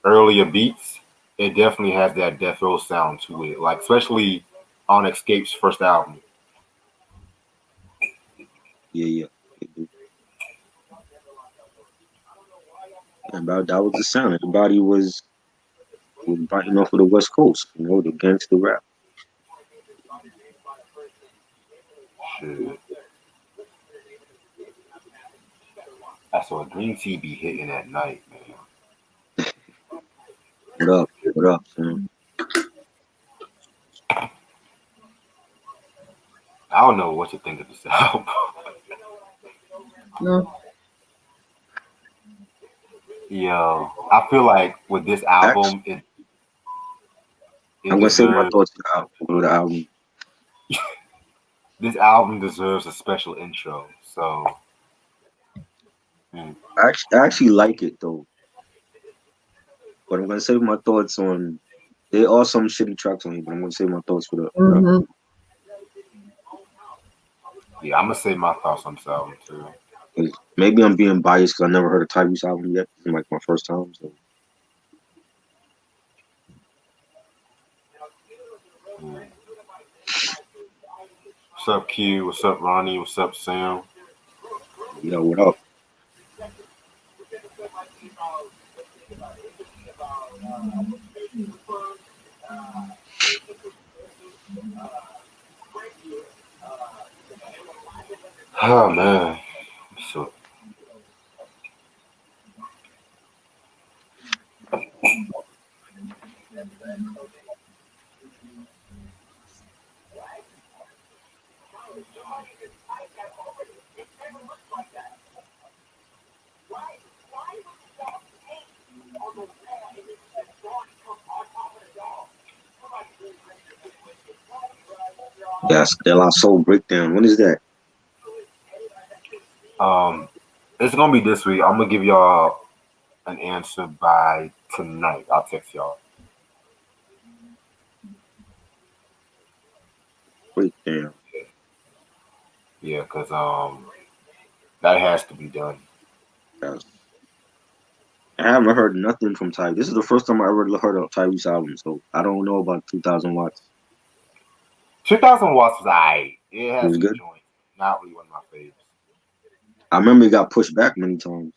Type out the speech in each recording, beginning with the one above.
earlier beats, it definitely has that death row sound to it. Like especially on Escape's first album. Yeah, yeah. It do. And that was the sound. Everybody was biting off of the West Coast, the gangster rap. Shit. That's what Green Tea be hitting at night, man. What up? What up, son? I don't know what to think of this album. No. Yo, I feel like with this Actually, album, it I'm gonna say my deserves thoughts on the album. this album deserves a special intro. So, mm, I actually like it though, but I'm gonna save my thoughts on. There are some shitty tracks on here, but I'm gonna save my thoughts for the. Mm-hmm. yeah, I'm gonna say my thoughts on this album too. 'Cause maybe I'm being biased because I never heard a Tyrese album yet. It's like my first time. So Mm. What's up, Q? What's up, Ronnie? What's up, Sam? yeah, what up? Oh man, so Yes, De La Soul Breakdown. When is that? um, it's gonna be this week. I'm gonna give y'all an answer by tonight. I'll text y'all. Breakdown. Yeah, cause that has to be done. Yes. I haven't heard nothing from Ty. This is the first time I ever heard a Tyrese album, so I don't know about 2000 watts. 2000 watts was alright. It It has was some good. joints. Not really one of my favorites. I remember it got pushed back many times.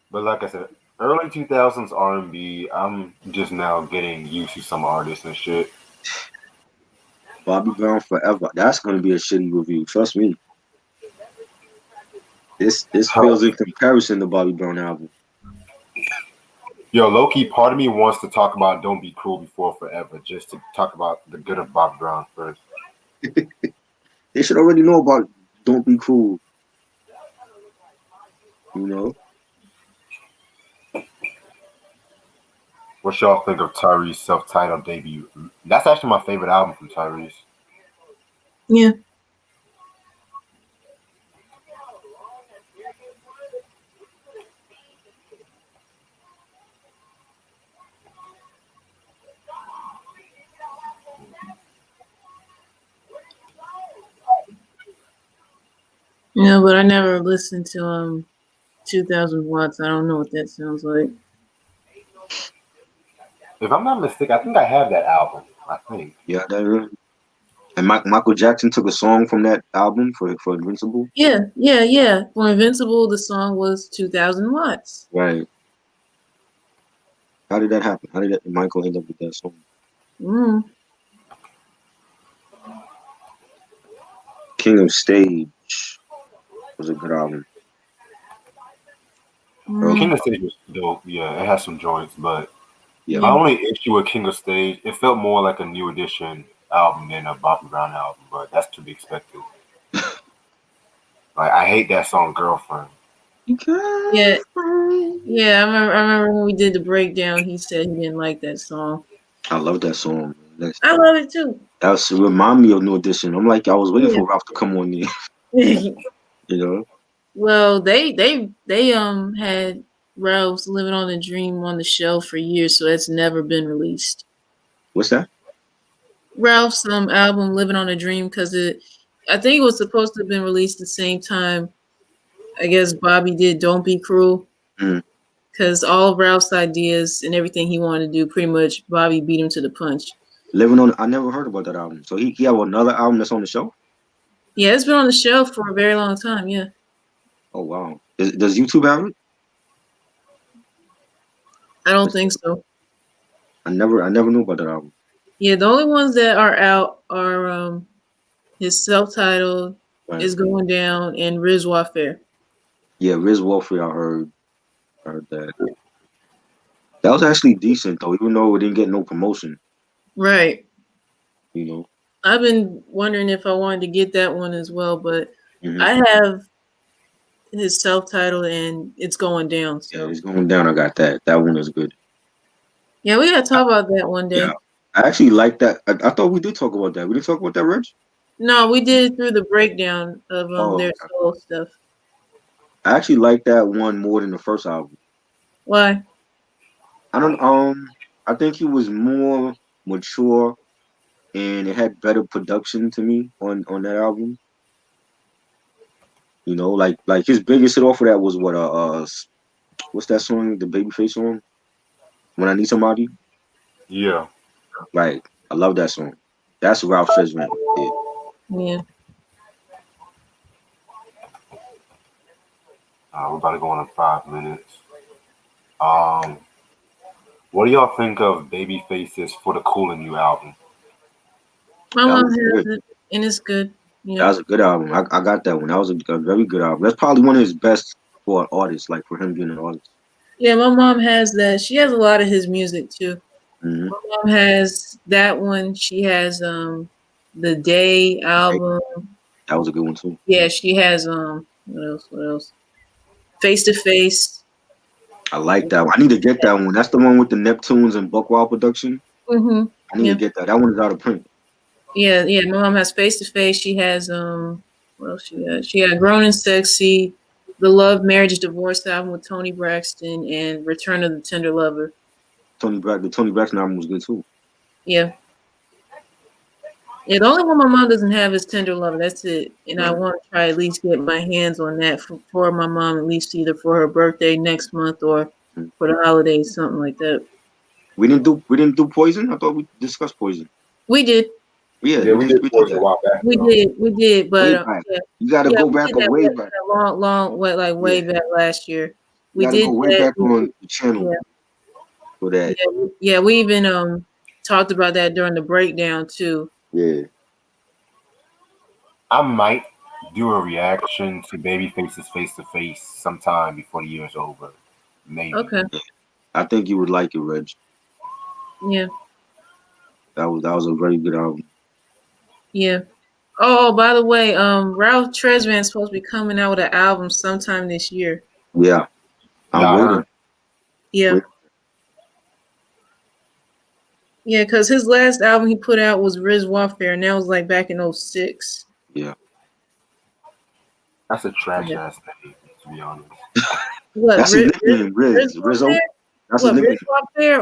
But like I said, early 2000s R&B. I'm just now getting used to some artists and shit. Bobby Brown Forever. That's gonna be a shitty review. Trust me. This Huh. fails in comparison to Bobby Brown album. Yo, Loki, part of me wants to talk about Don't Be Cruel Before Forever, just to talk about the good of Bob Brown first. They should already know about Don't Be Cruel, you know? What y'all think of Tyrese's self-titled debut? That's actually my favorite album from Tyrese. Yeah. Yeah, but I never listened to 2000 watts. I don't know what that sounds like. If I'm not mistaken, I think I have that album. I think. Yeah, that and Michael Jackson took a song from that album for Invincible. Yeah. For Invincible, the song was 2000 watts. Right. How did that happen? How did Michael end up with that song? Mm. King of Stage was a good album. Mm. Early, King of Stage was dope. Yeah, it has some joints, but yeah. my Yeah. only issue with King of Stage, it felt more like a New Edition album than a Bobby Brown album, but that's to be expected. Like I hate that song, Girlfriend. Yeah. Yeah, I remember when we did the breakdown, he said he didn't like that song. I love that song. I love it too. That's remind me of New Edition. I'm like, I was waiting Yeah. for Ralph to come on there, you know? Well, they had Ralph's Living on a Dream on the shelf for years, so that's never been released. What's that? Ralph's album Living on a Dream, because I think it was supposed to have been released the same time I guess Bobby did "Don't Be Cruel" Mm. because all of Ralph's ideas and everything he wanted to do, pretty much Bobby beat him to the punch. Living on. I never heard about that album. So he have another album that's on the show. Yeah, it's been on the shelf for a very long time. Yeah. Oh wow. Does YouTube have it? I don't think so. I never knew about that album. Yeah, the only ones that are out are his self-titled Right. "Is Going Down" and "Riz Warfare." Yeah, Riz Warfare. I heard that. That was actually decent though, even though it didn't get no promotion. Right. You know. I've been wondering if I wanted to get that one as well, but Mhm. I have his self-titled and "It's Going Down." Yeah, So it's going down. I got that. That one is good. yeah, we gotta talk about that one day. Yeah, I actually like that. I thought we did talk about that. We didn't talk about that, Reg? No, we did it through the breakdown of Oh, their okay. solo stuff. I actually like that one more than the first album. Why? I don't. I think he was more mature, and it had better production to me on that album. You know, like his biggest hit off of that was what's that song? The Babyface song. When I Need Somebody. Yeah. Like I love that song. That's Ralph Tresvant. Yeah. Yeah. We're about to go on in 5 minutes. What do y'all think of Babyface's "For the Cool and You" album? My That mom was has good. it, and it's good. That Yeah. was a good album. I got that one. That was a very good album. That's probably one of his best for an artist, like for him being an artist. Yeah, my mom has that. She has a lot of his music too. Mm-hmm. My mom has that one. She has the Day album. That was a good one too. Yeah, she has what else? What else? Face to Face. I like that one. I need to get that one. That's the one with the Neptunes and Buckwild production. Mm-hmm. I need Yeah. to get that. That one is out of print. Yeah, yeah. My mom has Face to Face. She has what else she got? She got Grown and Sexy, the Love Marriage Divorce album with Tony Braxton, and Return of the Tender Lover. The Tony Braxton album was good too. Yeah. Yeah, the only one my mom doesn't have is Tender Lover. That's it. And I want to try at least get my hands on that for my mom, at least either for her birthday next month or for the holidays, something like that. We didn't do Poison. I thought we discussed Poison. We did. Yeah, we did Poison a while back. We did, but yeah. You got to go back a way back. Way back last year. We did go way back on the channel for that. Yeah, we even talked about that during the breakdown too. Yeah. I might do a reaction to Babyface's Face to Face sometime before the year is over. Maybe. Okay. I think you would like it, Reg. Yeah. That was a very good album. Yeah. Oh, by the way, Ralph Tresvant is supposed to be coming out with an album sometime this year. Yeah. I'm waiting. Yeah. Yeah, because his last album he put out was Riz Warfare, and that was like back in 2006. Yeah. That's a trash ass name, to be honest. What, that's his nickname, Riz. Rizzo? That's his nickname. Riz Warfare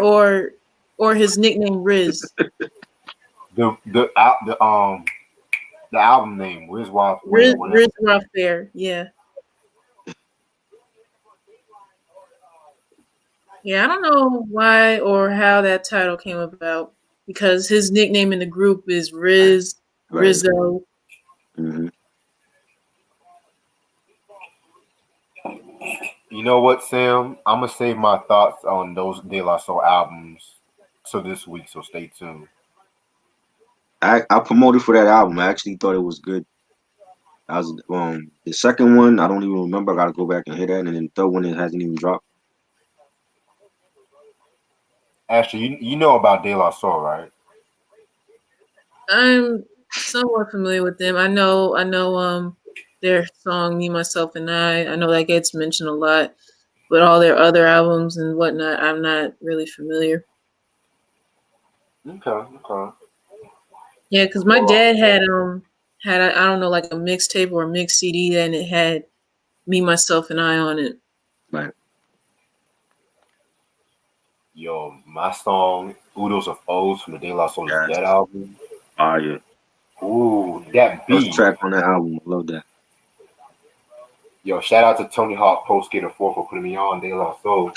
or his nickname Riz? The album name, Riz Warfare. Riz Warfare, yeah. Yeah, I don't know why or how that title came about because his nickname in the group is Riz, Rizzo. Mm-hmm. You know what, Sam? I'm gonna save my thoughts on those De La Soul albums to this week, so stay tuned. I promoted for that album. I actually thought it was good. I was the second one. I don't even remember. I gotta go back and hear that. And then the third one, it hasn't even dropped. Ashley, you know about De La Soul, right? I'm somewhat familiar with them. I know their song "Me, Myself, and I." I know that gets mentioned a lot, but all their other albums and whatnot, I'm not really familiar. Okay. Yeah, because my dad had I don't know, like a mixtape or a mix CD, and it had "Me, Myself, and I" on it. Right. Yo, my song "Oodles of O's" from the De La Soul Dead album. Oh yeah. Ooh, that beat. First track on that album. I love that. Yo, shout out to Tony Hawk Pro Skater 4 for putting me on De La Soul.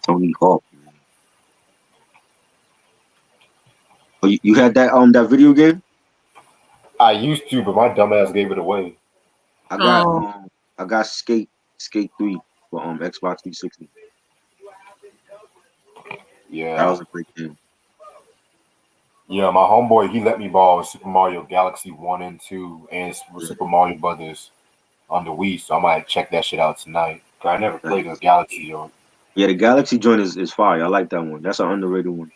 Tony Hawk. Man. Oh, you had that video game? I used to, but my dumbass gave it away. Oh, I got Skate 3 for Xbox 360. That Yeah. was a great game. Yeah, my homeboy, he let me borrow Super Mario Galaxy 1 and 2 and Yeah, Super Mario Brothers on the Wii, so I might check that shit out tonight. 'Cause I never played the nice. Galaxy or Yeah, the Galaxy joint is fire. I like that one. That's an underrated one.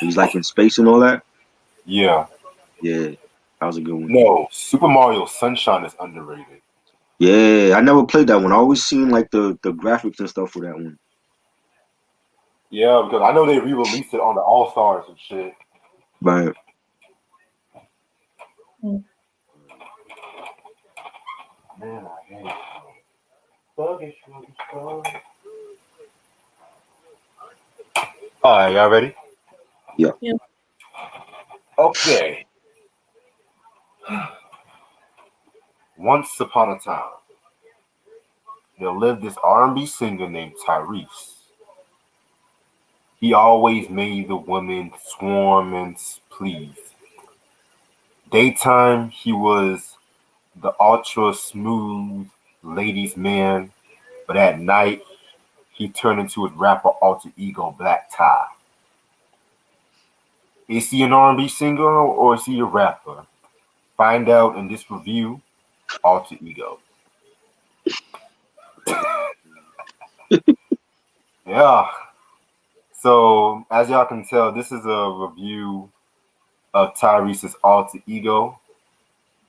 He's like in space and all that. yeah. Yeah, that was a good one. No, Super Mario Sunshine is underrated. Yeah, I never played that one. I always seen like the graphics and stuff for that one. Yeah, because I know they re-released it on the All Stars and shit. But Man, I hate it. Buggish, All right, y'all ready? yeah, yeah. Okay. Once upon a time, there lived this R&B singer named Tyrese. He always made the women swarm and please. Daytime, he was the ultra smooth ladies' man, but at night, he turned into his rapper alter ego, Black Tie. Is he an R&B singer or is he a rapper? Find out in this review, Alter Ego. Yeah. So as y'all can tell, this is a review of Tyrese's Alter Ego.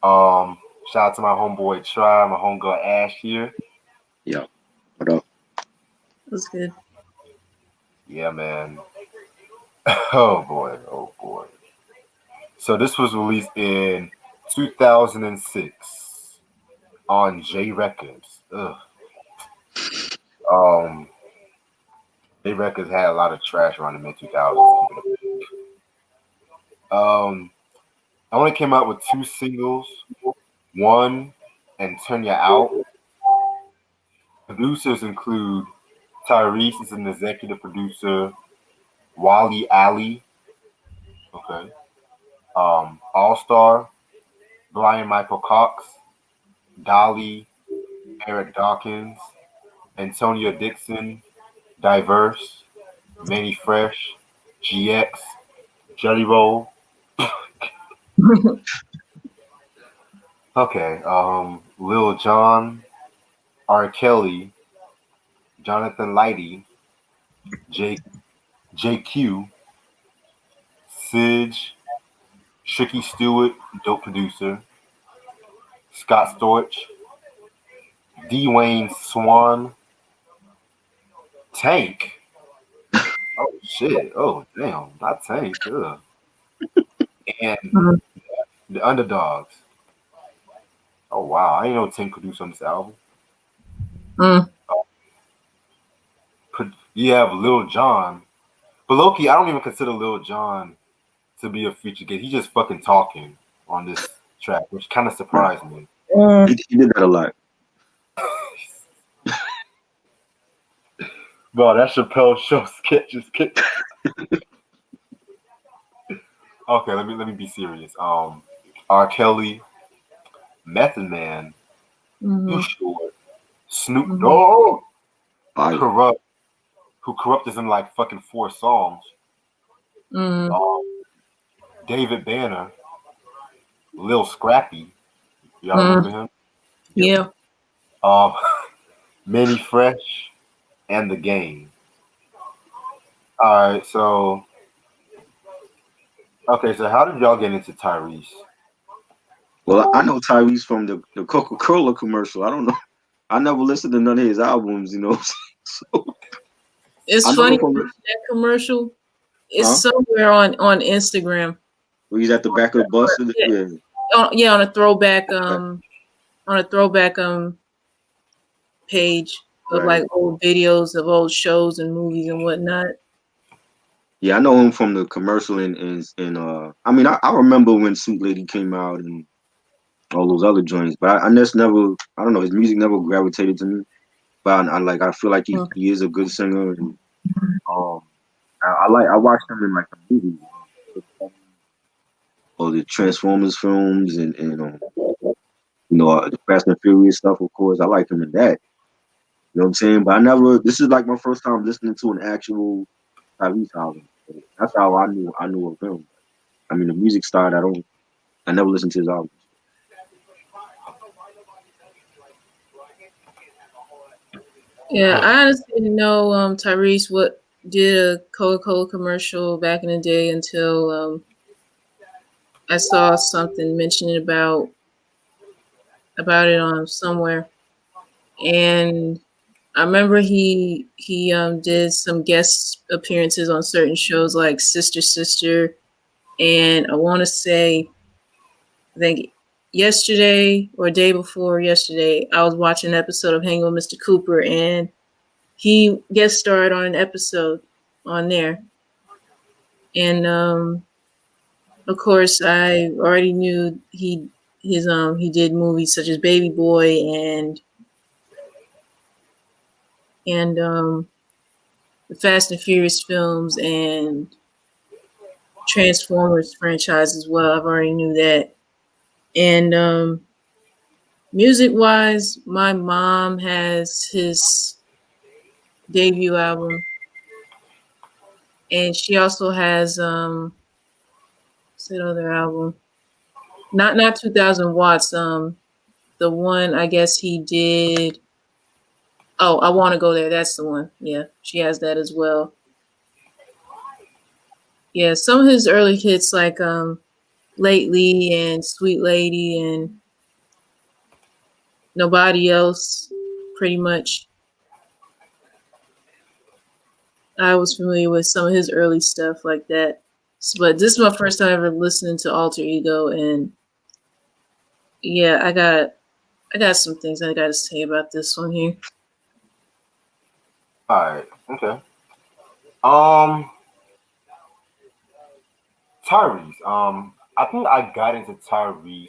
Shout out to my homeboy Try, my homegirl Ash here. yeah. What up? That's good. Yeah, man. Oh boy, oh boy. So this was released in 2006 on J Records. Ugh. Um, J Records had a lot of trash around the mid 2000s. I only came out with 2 singles, One and Turn Ya Out. Producers include Tyrese is an executive producer, Wally Ali, okay, All Star, Brian Michael Cox, Dolly, Eric Dawkins, Antonio Dixon, Diverse, Manny Fresh, GX, Jelly Roll. Okay, Lil Jon, R. Kelly, Jonathan Lighty, Jake, JQ, Sidge, Tricky Stewart, dope producer, Scott Storch, Dwayne Swan, Tank. Oh shit! Oh damn! Not Tank. Ugh. And Mhm. the Underdogs. Oh wow! I didn't know Tank produced on this album. Mm. You have Lil Jon, but Loki. I don't even consider Lil Jon to be a feature guest. He's just fucking talking on this track, which kind of surprised me. Mm. He did that a lot. Bro, that Chappelle show sketch is kick. Okay, let me be serious. R. Kelly, Method Man, Too Mhm. Short, Snoop Mhm. Dogg, Fire. Corrupt, who Corrupt is in like fucking 4 songs. Mhm. Um, David Banner, Lil Scrappy, y'all remember Mhm. him? Yep. Yeah. Um, Manny Fresh, and The Game. All right, so okay, so how did y'all get into Tyrese? Well, I know Tyrese from the Coca-Cola commercial. I don't know. I never listened to none of his albums, you know. So It's I know funny him from that commercial. It's huh? somewhere on Instagram. Where he's at the back of the bus. Yeah, Yeah. yeah, on a throwback Right. page of Right. like old videos of old shows and movies and whatnot. Yeah, I know him from the commercial and I mean I remember when Sweet Lady came out and all those other joints. But I just never, I don't know, his music never gravitated to me. But I feel like Mm. he is a good singer, and um, I watched him in like the movies, or the Transformers films, and the Fast and Furious stuff. Of course, I like him in that. You know what I'm saying? But I never. This is like my first time listening to an actual Tyrese album. So that's how I knew of him. I mean, the music started. I never listened to his album. Yeah, I honestly didn't know Tyrese what did a Coca-Cola commercial back in the day until I saw something mentioning about it on somewhere, and I remember he did some guest appearances on certain shows like Sister Sister, and I want to say I think yesterday or day before yesterday I was watching an episode of Hanging with Mr. Cooper, and he guest starred on an episode on there, and of course I already knew he did movies such as Baby Boy and the Fast and Furious films and Transformers franchise as well. I've already knew that. And music wise, my mom has his debut album, and she also has what's that other album? Not 2000 watts. The one I guess he did. Oh, I want to go there. That's the one. Yeah, she has that as well. Yeah, some of his early hits like Lately and Sweet Lady and Nobody Else, pretty much. I was familiar with some of his early stuff like that. But this is my first time ever listening to Alter Ego, and yeah, I got some things I gotta say about this one here. All right. Okay. Um, Tyrese. I think I got into Tyrese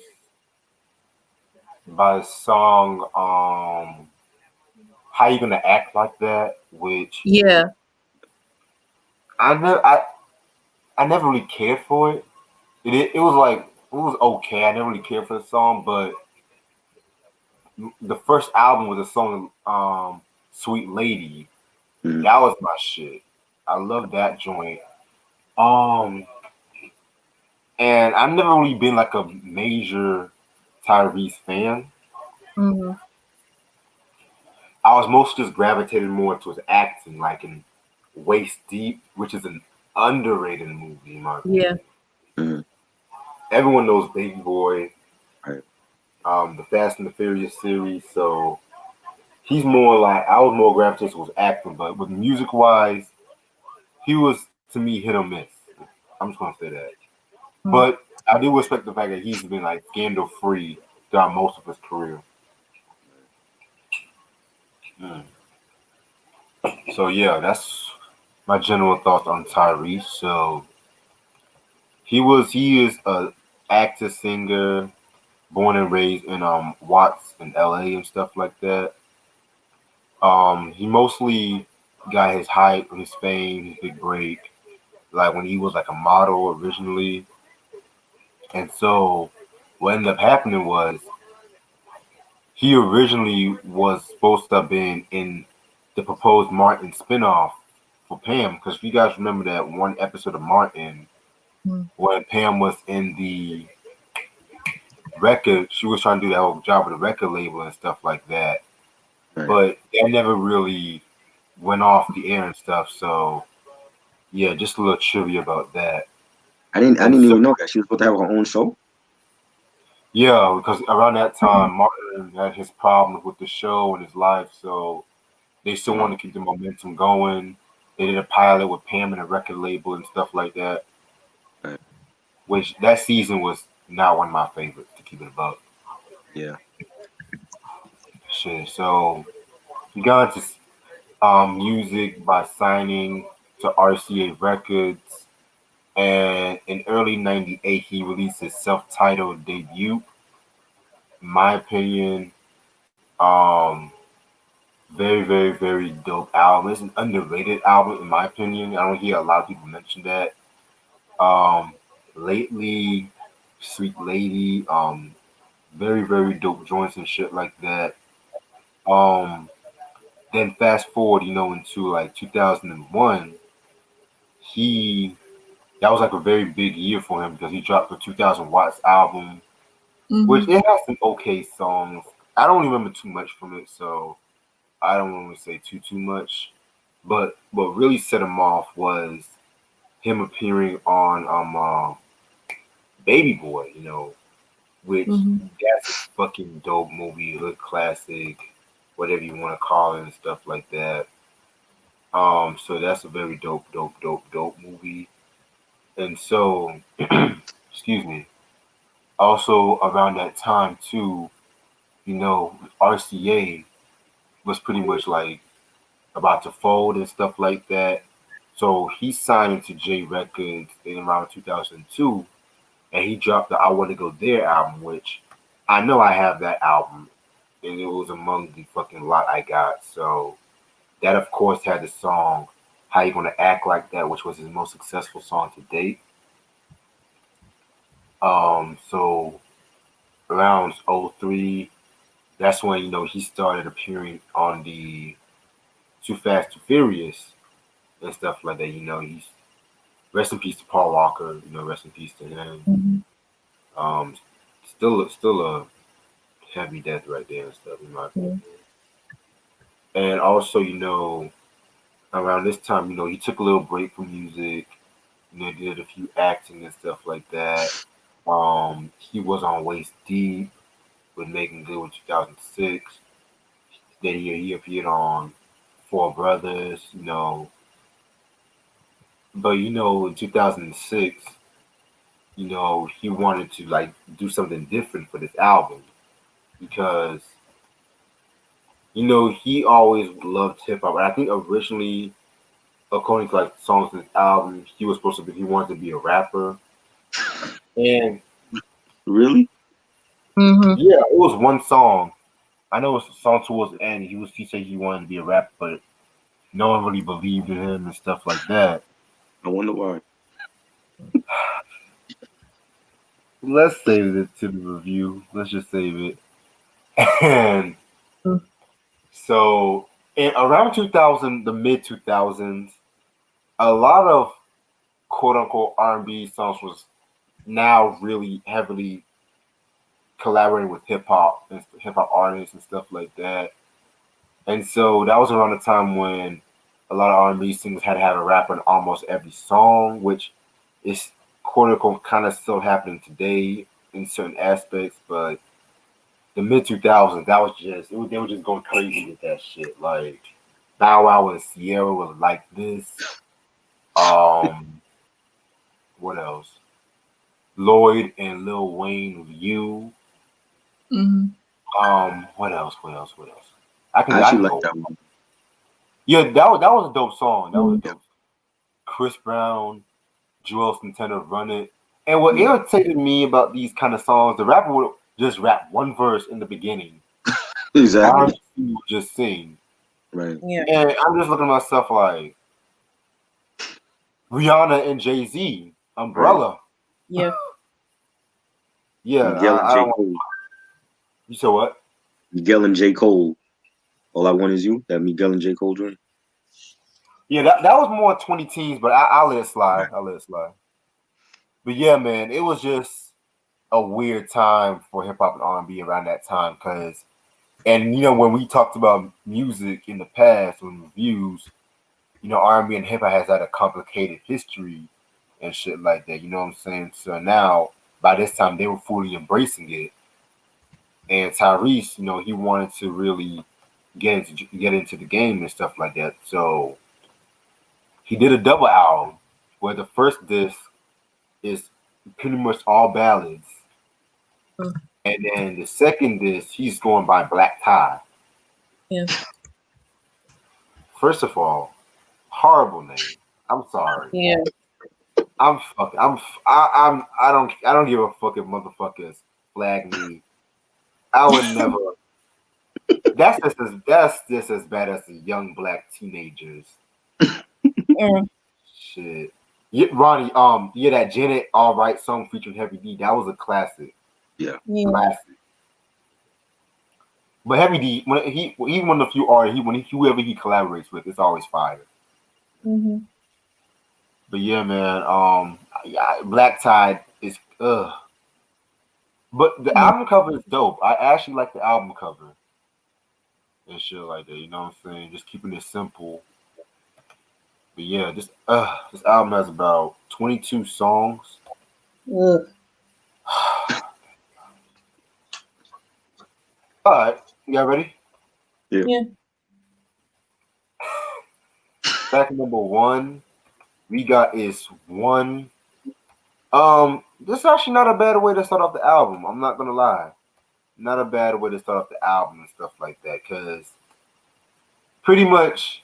by the song "How You Gonna Act Like That," which Yeah. I never I never really cared for it. It was like it was okay. I never really cared for the song, but the first album was a song "Sweet Lady." Mm, That was my shit. I love that joint. Um, and I've never really been like a major Tyrese fan. Hmm. I was mostly just gravitated more towards acting, like in Waist Deep, which is an underrated movie in my Yeah. opinion. mm, Everyone knows Baby Boy, right. the Fast and the Furious series, so he's more like I was more gravitated towards acting, but with music wise, he was to me hit or miss. I'm just gonna say that. Mm. But I do respect the fact that he's been like scandal free throughout most of his career. Mm. So yeah, that's my general thoughts on Tyrese. So he is a actor, singer, born and raised in Watts in LA and stuff like that. He mostly got his hype, his fame, his big break, like when he was like a model originally. And so what ended up happening was he originally was supposed to have been in the proposed Martin spinoff for Pam, because if you guys remember that one episode of Martin Mm. when Pam was in the record, she was trying to do that whole job with the record label and stuff like that. Right. But that never really went off the air and stuff. So yeah, just a little trivia about that. I And didn't so even know that she was supposed to have her own show. yeah, because around that time Martin had his problems with the show and his life, so they still Uh, wanted to keep the momentum going. They did a pilot with Pam and a record label and stuff like that, right. which that season was not one of my favorites to keep it above. Yeah. Shit. So he got into music by signing to RCA Records, and in early '98 he released his self-titled debut. in my opinion, um, very, very, very dope album. It's an underrated album in my opinion. I don't hear a lot of people mention that. Um, lately, Sweet Lady, very, very dope joints and shit like that. Um, then fast forward, into like 2001, he that was like a very big year for him because he dropped the 2000 Watts album, which Mm-hmm. it has some okay songs. I don't remember too much from it, so I don't want to say too much. But what really set him off was him appearing on Baby Boy, which Mm-hmm. that's a fucking dope movie, a classic, whatever you want to call it and stuff like that. So that's a very dope movie. And so, excuse me. Also around that time too, RCA was pretty much like about to fold and stuff like that. So he signed into J Records in around 2002, and he dropped the "I Want to Go There" album, which I know I have that album, and it was among the fucking lot I got. So that, of course, had the song "How You Gonna Act Like That," which was his most successful song to date. So around '03, that's when he started appearing on the Too Fast Too Furious and stuff like that. He's rest in peace to Paul Walker. Rest in peace to him. Mm-hmm. Um, still a heavy death right there and stuff in my Yeah. opinion. And also, around this time, he took a little break from music. Did a few acting and stuff like that. He was on Waist Deep with Making Good in 2006. Then he appeared on Four Brothers. But in 2006, he wanted to like do something different for this album because he always loved hip hop. And I think originally, according to like songs in his album, he wanted to be a rapper. And Really? Mm-hmm. yeah, it was one song. I know it was a song towards the end. He said he wanted to be a rapper, but no one really believed in him and stuff like that. I wonder why. Let's save it to the review. Let's just save it. And so in around 2000, the mid 2000s, a lot of quote unquote R&B songs was now really heavily collaborating with hip hop artists and stuff like that. And so that was around the time when a lot of R&B singers had to have a rapper in almost every song, which is quote unquote kind of still happening today in certain aspects. But the mid 2000s, that was they were just going crazy with that shit. Like Bow Wow and Sierra was like this. Um, what else? Lloyd and Lil Wayne with You. Mm-hmm. What else? What else? What else? I I can I actually can like go. that one. Yeah, that was a dope song. That was a dope. Chris Brown, Joel Santana Run It. And what Yeah, irritated me about these kind of songs, the rapper would just rap one verse in the beginning. exactly. R&B would just sing. Right. Yeah. And I'm just looking at myself like Rihanna and Jay-Z, Right. Umbrella. Yeah. Yeah, Miguel and I J. don't. Cole. You said what? Miguel and J. Cole. All I Want Is You. That Miguel and J. Cole joint. Yeah, that was more 20 teens, but I'll let it slide. Right. I'll let it slide. But yeah, man, it was just a weird time for hip hop and R&B around that time because, and when we talked about music in the past, when reviews, R&B and hip hop has had a complicated history and shit like that. You know what I'm saying? So now, by this time, they were fully embracing it. And Tyrese, he wanted to really get into the game and stuff like that. So he did a double album where the first disc is pretty much all ballads, Mm. and then the second disc he's going by Black Tie. Yeah. First of all, horrible name. I'm sorry. Yeah. I'm fucking. I don't give a fuck if motherfuckers flag me I would never. That's just as bad as the young black teenagers. Mm. Shit. Yeah, Ronnie. Yeah, that Janet All Right song featuring Heavy D. That was a classic. Yeah. Yeah. Classic. But Heavy D, when he even when a few artists, whoever he collaborates with, it's always fire. Mm-hmm. But yeah, man. Yeah, Black Tide is But the Yeah. album cover is dope. I actually like the album cover and shit like that. You know what I'm saying? Just keeping it simple. But yeah, this album has about 22 songs. Ugh. All right, y'all ready? Yeah. Yeah. Track number one, we got is one. This is actually not a bad way to start off the album. I'm not gonna lie, not a bad way to start off the album and stuff like that. Cause pretty much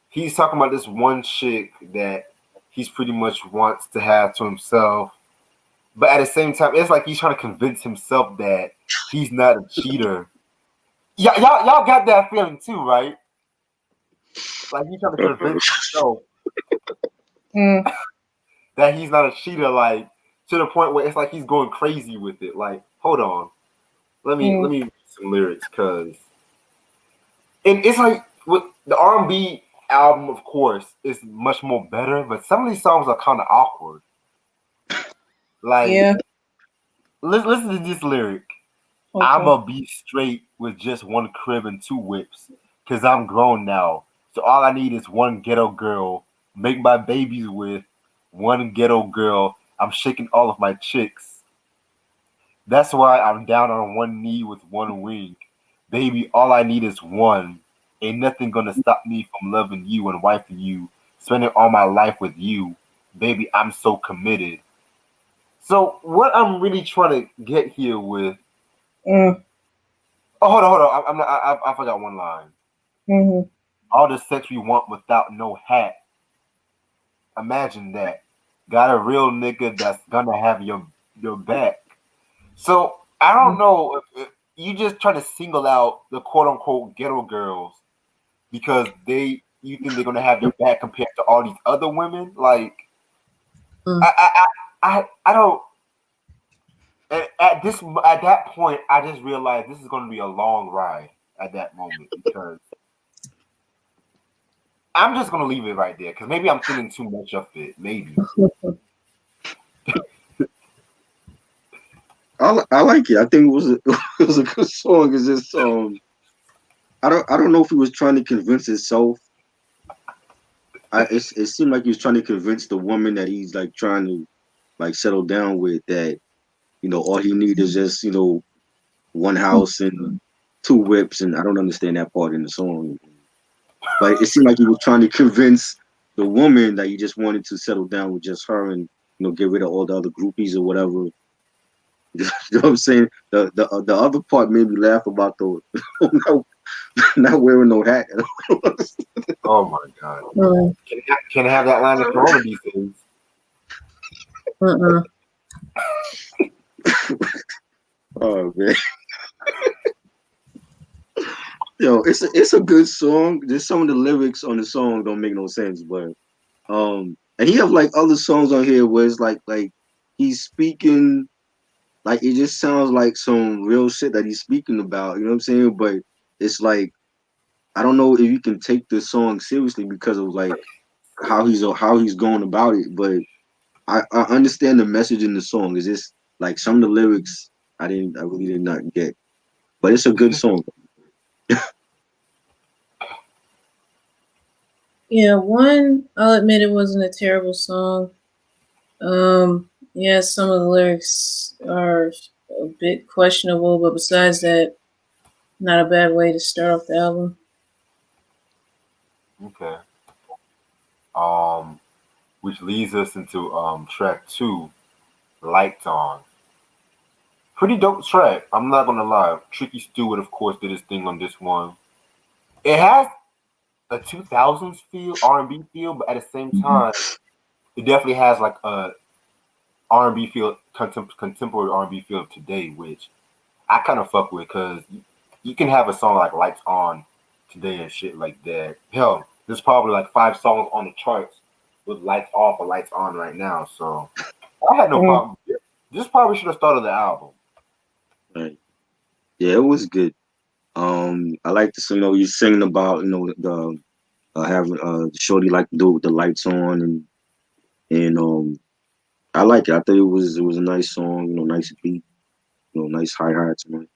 he's talking about this one chick that he's pretty much wants to have to himself, but at the same time, it's like he's trying to convince himself that he's not a cheater. Yeah, y'all got that feeling too, right? Like he's trying to convince himself Mm. that he's not a cheater, like to the point where it's like he's going crazy with it. Like, hold on, let Mm. me read some lyrics, cause and it's like with the R&B album, of course, is much more better, but some of these songs are kind of awkward. Like, Yeah. listen to this lyric. Okay. I'ma be straight with just one crib and two whips, cause I'm grown now. So all I need is one ghetto girl. Make my babies with one ghetto girl. I'm shaking all of my chicks. That's why I'm down on one knee with one wing. Baby, all I need is one. Ain't nothing gonna stop me from loving you and wifing you, spending all my life with you. Baby, I'm so committed. So what I'm really trying to get here with Mm. oh, hold on. I'm not, I forgot one line. Mm-hmm. All the sex we want without no hat. Imagine that. Got a real nigga that's gonna have your back. So I don't know if you just try to single out the quote unquote ghetto girls because you think they're gonna have your back compared to all these other women. Like Mm. I don't. At that point, I just realized this is gonna be a long ride at that moment because I'm just gonna leave it right there because maybe I'm thinking too much of it. Maybe. I like it. I think it was it was a good song. It's just I don't know if he was trying to convince himself. It seemed like he was trying to convince the woman that he's like trying to like settle down with, that all he needs is just one house and two whips, and I don't understand that part in the song. But it seemed like he was trying to convince the woman that he just wanted to settle down with just her and get rid of all the other groupies or whatever. You know what I'm saying? The other part made me laugh about the not wearing no hat. Oh my god! Mm. Can I have that line of Corona these days? Uh-uh. Oh man, it's a good song. Just some of the lyrics on the song don't make no sense, but and he have like other songs on here where it's like he's speaking. Like it just sounds like some real shit that he's speaking about. You know what I'm saying? But it's like I don't know if you can take the song seriously because of like how he's going about it. But I understand the message in the song. It's just like some of the lyrics I really did not get. But it's a good song. Yeah, one, I'll admit it wasn't a terrible song. Yeah, some of the lyrics are a bit questionable, but besides that, not a bad way to start off the album. Okay. Which leads us into track two, Lights On. Pretty dope track. I'm not gonna lie. Tricky Stewart, of course, did his thing on this one. It has a 2000s feel, R&B feel, but at the same time, it definitely has like a R&B feel, contemporary R&B feel of today, which I kind of fuck with because you can have a song like "Lights On" today and shit like that. Hell, there's probably like 5 songs on the charts with "Lights Off" or "Lights On" right now. So I had no Mm. problem. This probably should have started the album. Right. Yeah, it was good. I like to, you singing about, the having Shorty like to do it with the lights on, and I like it. I thought it was a nice song, nice beat, nice hi hats on it.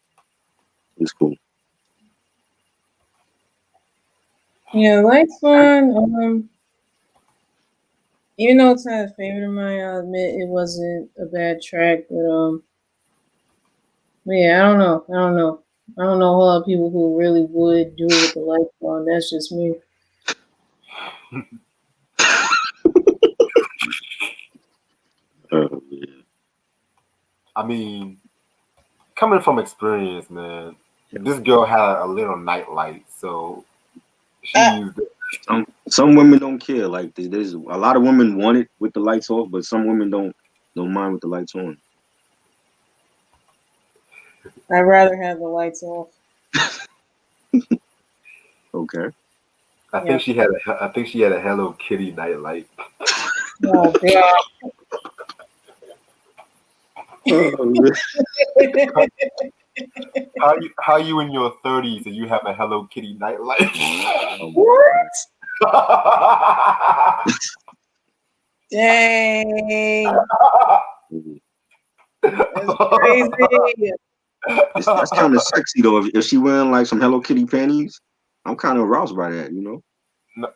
It was cool. Yeah, Lights On. Even though it's not a favorite of mine, I'll admit it wasn't a bad track. But yeah, I don't know. I don't know. I don't know a whole lot of people who really would do it with the lights on. That's just me. Yeah. I mean, coming from experience, man, this girl had a little nightlight, so she used it. Some women don't care. Like there's a lot of women want it with the lights off, but some women don't mind with the lights on. I'd rather have the lights off. Okay. I Yeah. think she had a. I think she had a Hello Kitty nightlight. Oh god. How you in your 30s and you have a Hello Kitty nightlight? What? Dang. That's crazy. That's kind of sexy though. If she wearing like some Hello Kitty panties, I'm kind of aroused by that.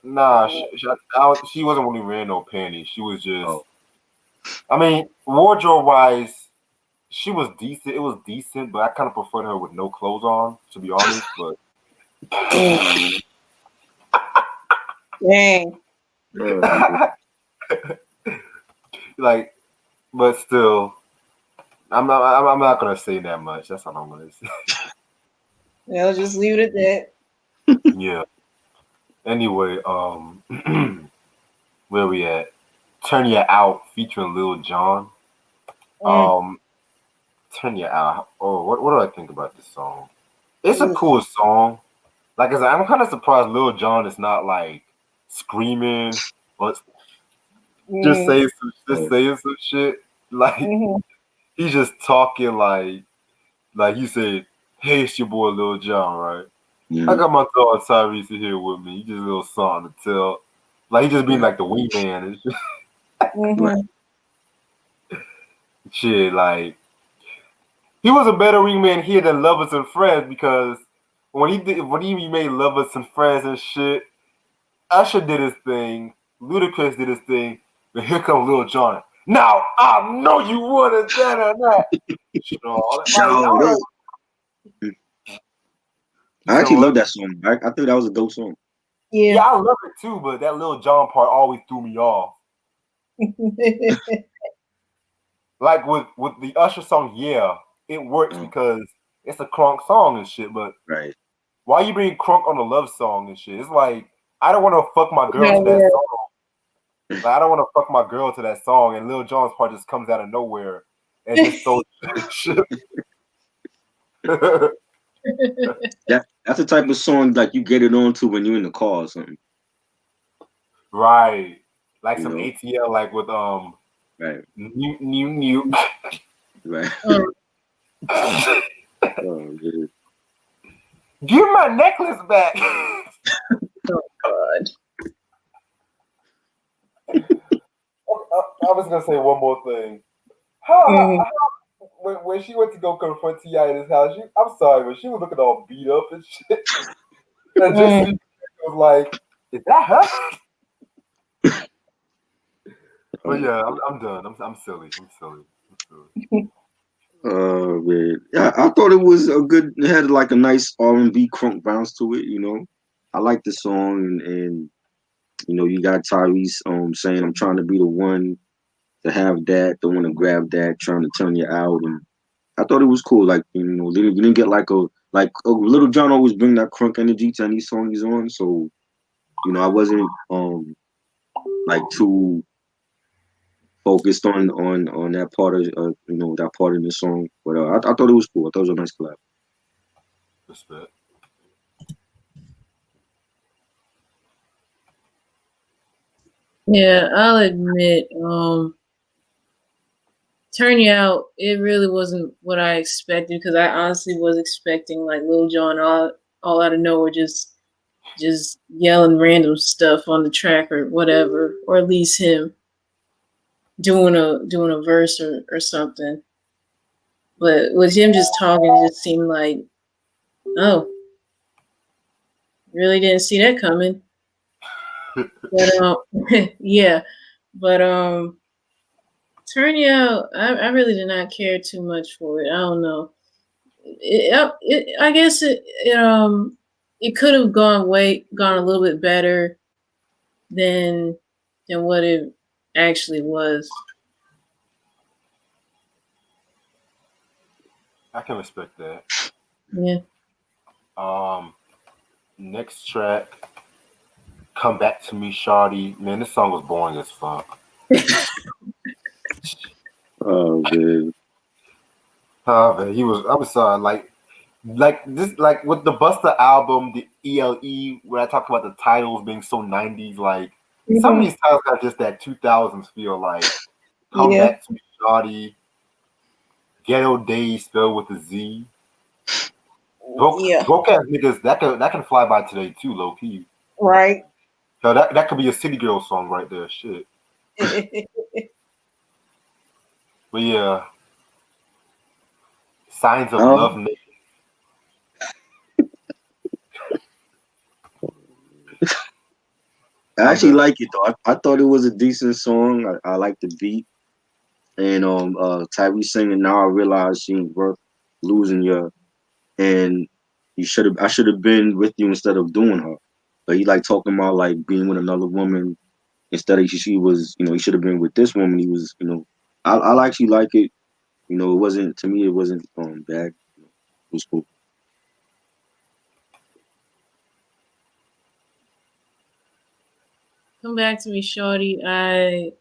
Nah, she wasn't really wearing no panties. She was just. Oh, I mean, wardrobe wise, she was decent. It was decent, but I kind of preferred her with no clothes on, to be honest. But Dang. like, but still, I'm not gonna say that much. That's all I'm gonna say. Yeah, I'll just leave it at that. Yeah. Anyway, where we at? Turn Ya Out featuring Lil Jon. Um, Turn Ya Out. Oh, what do I think about this song? It's a cool song. Like I said, I'm kind of surprised Lil Jon is not like screaming or just saying some shit. Like he's just talking like you said, hey, it's your boy Lil Jon, right? I got my dog Tyrese here with me. He just a little something to tell. Like he just being like the wingman and shit. right. Shit, like he was a better wingman here than Lovers and Friends because when he made Lovers and Friends and shit, Usher did his thing, Ludacris did his thing, but here comes Lil Jon. Now I know you wanted that or that. Shawty. I actually love that song. I think that was a dope song. Yeah, I love it too, but that Lil Jon part always threw me off. Like with the Usher song, yeah, it works because it's a crunk song and shit. But why you bring crunk on a love song and shit? It's like I don't want to fuck my girl to that song. Like I don't want to fuck my girl to that song, and Lil Jon's part just comes out of nowhere and just so shit. That's the type of song like you get it on to when you're in the car or something. Right. Like some ATL like with right. New. Right. Oh, dude. Give my necklace back. Oh God. I was gonna say one more thing. When she went to go confront T.I. in his house, I'm sorry, but she was looking all beat up and shit. And just was like, "Is that her?" But yeah, I'm done. I'm silly. I'm silly. Man. Yeah, I thought it was it had like a nice R&B crunk bounce to it, I like the song and you got Tyrese saying I'm trying to be the one to have that, the one to grab that, trying to turn you out, and I thought it was cool. Like you didn't get like a Little John always bring that crunk energy to any song he's on, so I wasn't like too focused on that part of that part in the song. But I thought it was cool. I thought it was a nice collab. Respect. Yeah, I'll admit, Turn You Out, it really wasn't what I expected because I honestly was expecting like Lil Jon all out of nowhere just yelling random stuff on the track or whatever, or at least him doing a verse or something. But with him just talking, it just seemed like, oh, really didn't see that coming. But yeah, but Turn You Out, I really did not care too much for it. I don't know. I guess it could have gone a little bit better than what it actually was. I can respect that. Yeah. Next track, Come Back to Me, Shawty. Man, this song was boring as fuck. Oh man. Man, I was sorry, like this, like with the Busta album, the ELE, where I talked about the titles being so 90s, like some of these titles got just that 2000s feel. Like Come Yeah. Back to Me, Shawty, Ghetto Days spelled with a Z. Yeah. Broke ass niggas that can fly by today too, low key. Right. So that could be a City Girl song right there. Shit. But yeah, Signs of Love. I actually like it though. I thought it was a decent song. I like the beat. And Tyrese singing, now I realize she ain't worth losing you, and I should have been with you instead of doing her. But he like talking about like being with another woman instead of she was, he should have been with this woman. He was, I actually like it. It wasn't, to me it wasn't bad. It was cool. Come Back to Me, Shawty. I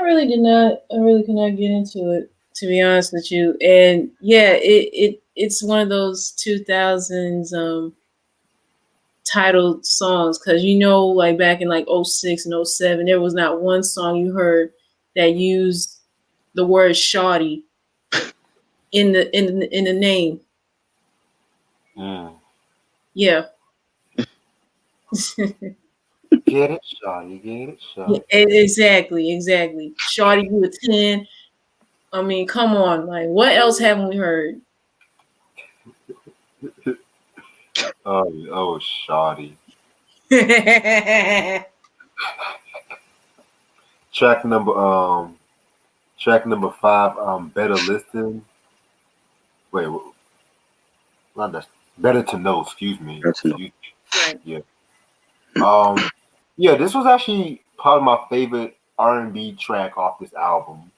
really did not. I really could not get into it, to be honest with you. And yeah, it's one of those 2000s titled songs because like back in like 06 and 07, there was not one song you heard that used the word Shawty in the name. Yeah. Get it, Shawty, get it, Shawty. Yeah, exactly. Shawty, you a 10. I mean, come on. Like, what else haven't we heard? Oh, Shawty. Track number 5, Better Listen. Wait, not that. Better to Know, excuse me. Right. Yeah. Yeah, this was actually probably my favorite R&B track off this album.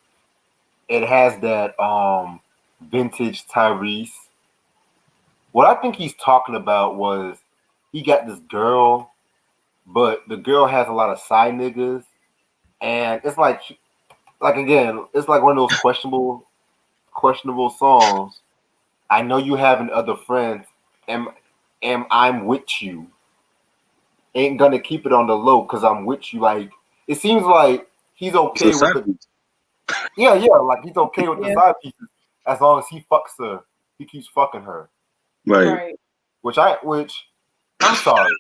It has that vintage Tyrese. What I think he's talking about was he got this girl, but the girl has a lot of side niggas, and it's like again, it's like one of those questionable songs. I know you having other friends. Am I'm with you? Ain't gonna keep it on the low because I'm with you. Like it seems like he's okay with the yeah, like he's okay with the side pieces as long as he fucks her. He keeps fucking her. Right. Which I'm sorry.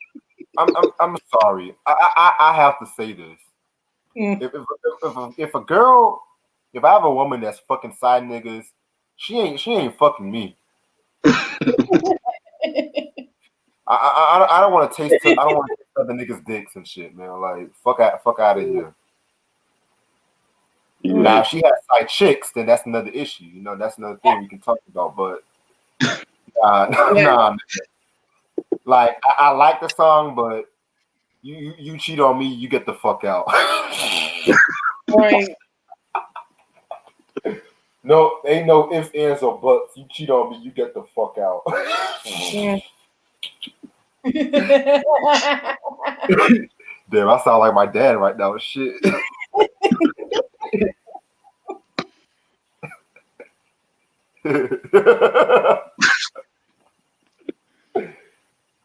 I'm sorry. I have to say this. If a girl, if I have a woman that's fucking side niggas, she ain't fucking me. I don't want to taste. I don't want to taste other niggas' dicks and shit, man. Like fuck out of here. Yeah. Now, if she has side chicks, then that's another issue. That's another thing we can talk about. But nah. Like I like the song, but you cheat on me, you get the fuck out. Right. No, ain't no ifs, ands, or buts. You cheat on me, you get the fuck out. Yeah. Damn, I sound like my dad right now. Shit.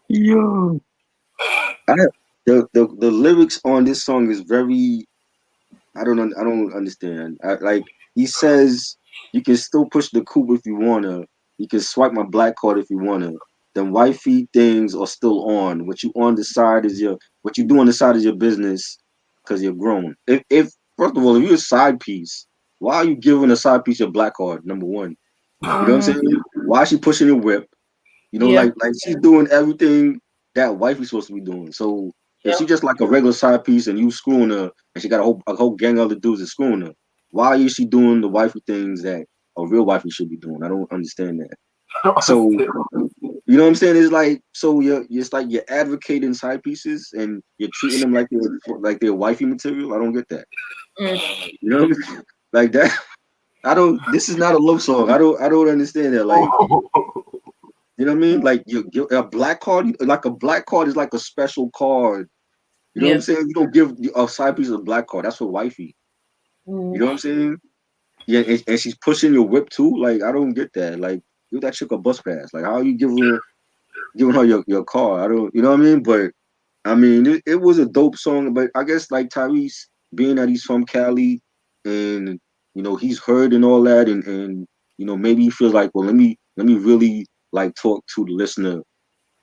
Yo, I, the lyrics on this song is very. I don't understand. Like he says, you can still push the coupe if you wanna. You can swipe my black card if you wanna. Them wifey things are still on. What you on the side is what you do on the side is your business because you're grown. If first of all, if you're a side piece, why are you giving a side piece your black card? Number one, you know what I'm saying? Why is she pushing your whip? You know, Yeah. like she's doing everything that wifey's supposed to be doing. So if she Yep. just like a regular side piece and you screwing her, and she got a whole gang of other dudes that screwing her, why is she doing the wifey things that a real wifey should be doing? I don't understand that. So you know what I'm saying? It's like so it's like you're advocating side pieces and you're treating them like they're wifey material. I don't get that. Mm. You know what I mean? Like that. I don't. This is not a love song. I don't understand that. Like. You know what I mean? Like a black card, like a black card is like a special card. You know what I'm Yeah. saying? You don't give a side piece of a black card. That's for wifey. You Mm. know what I'm saying? Yeah, and she's pushing your whip too. Like I don't get that. Like give that chick a bus pass. Like how are you giving her your car? I don't. You know what I mean? But I mean it was a dope song. But I guess like Tyrese, being that he's from Cali, and you know he's heard and all that, and you know maybe he feels like well let me really like talk to the listener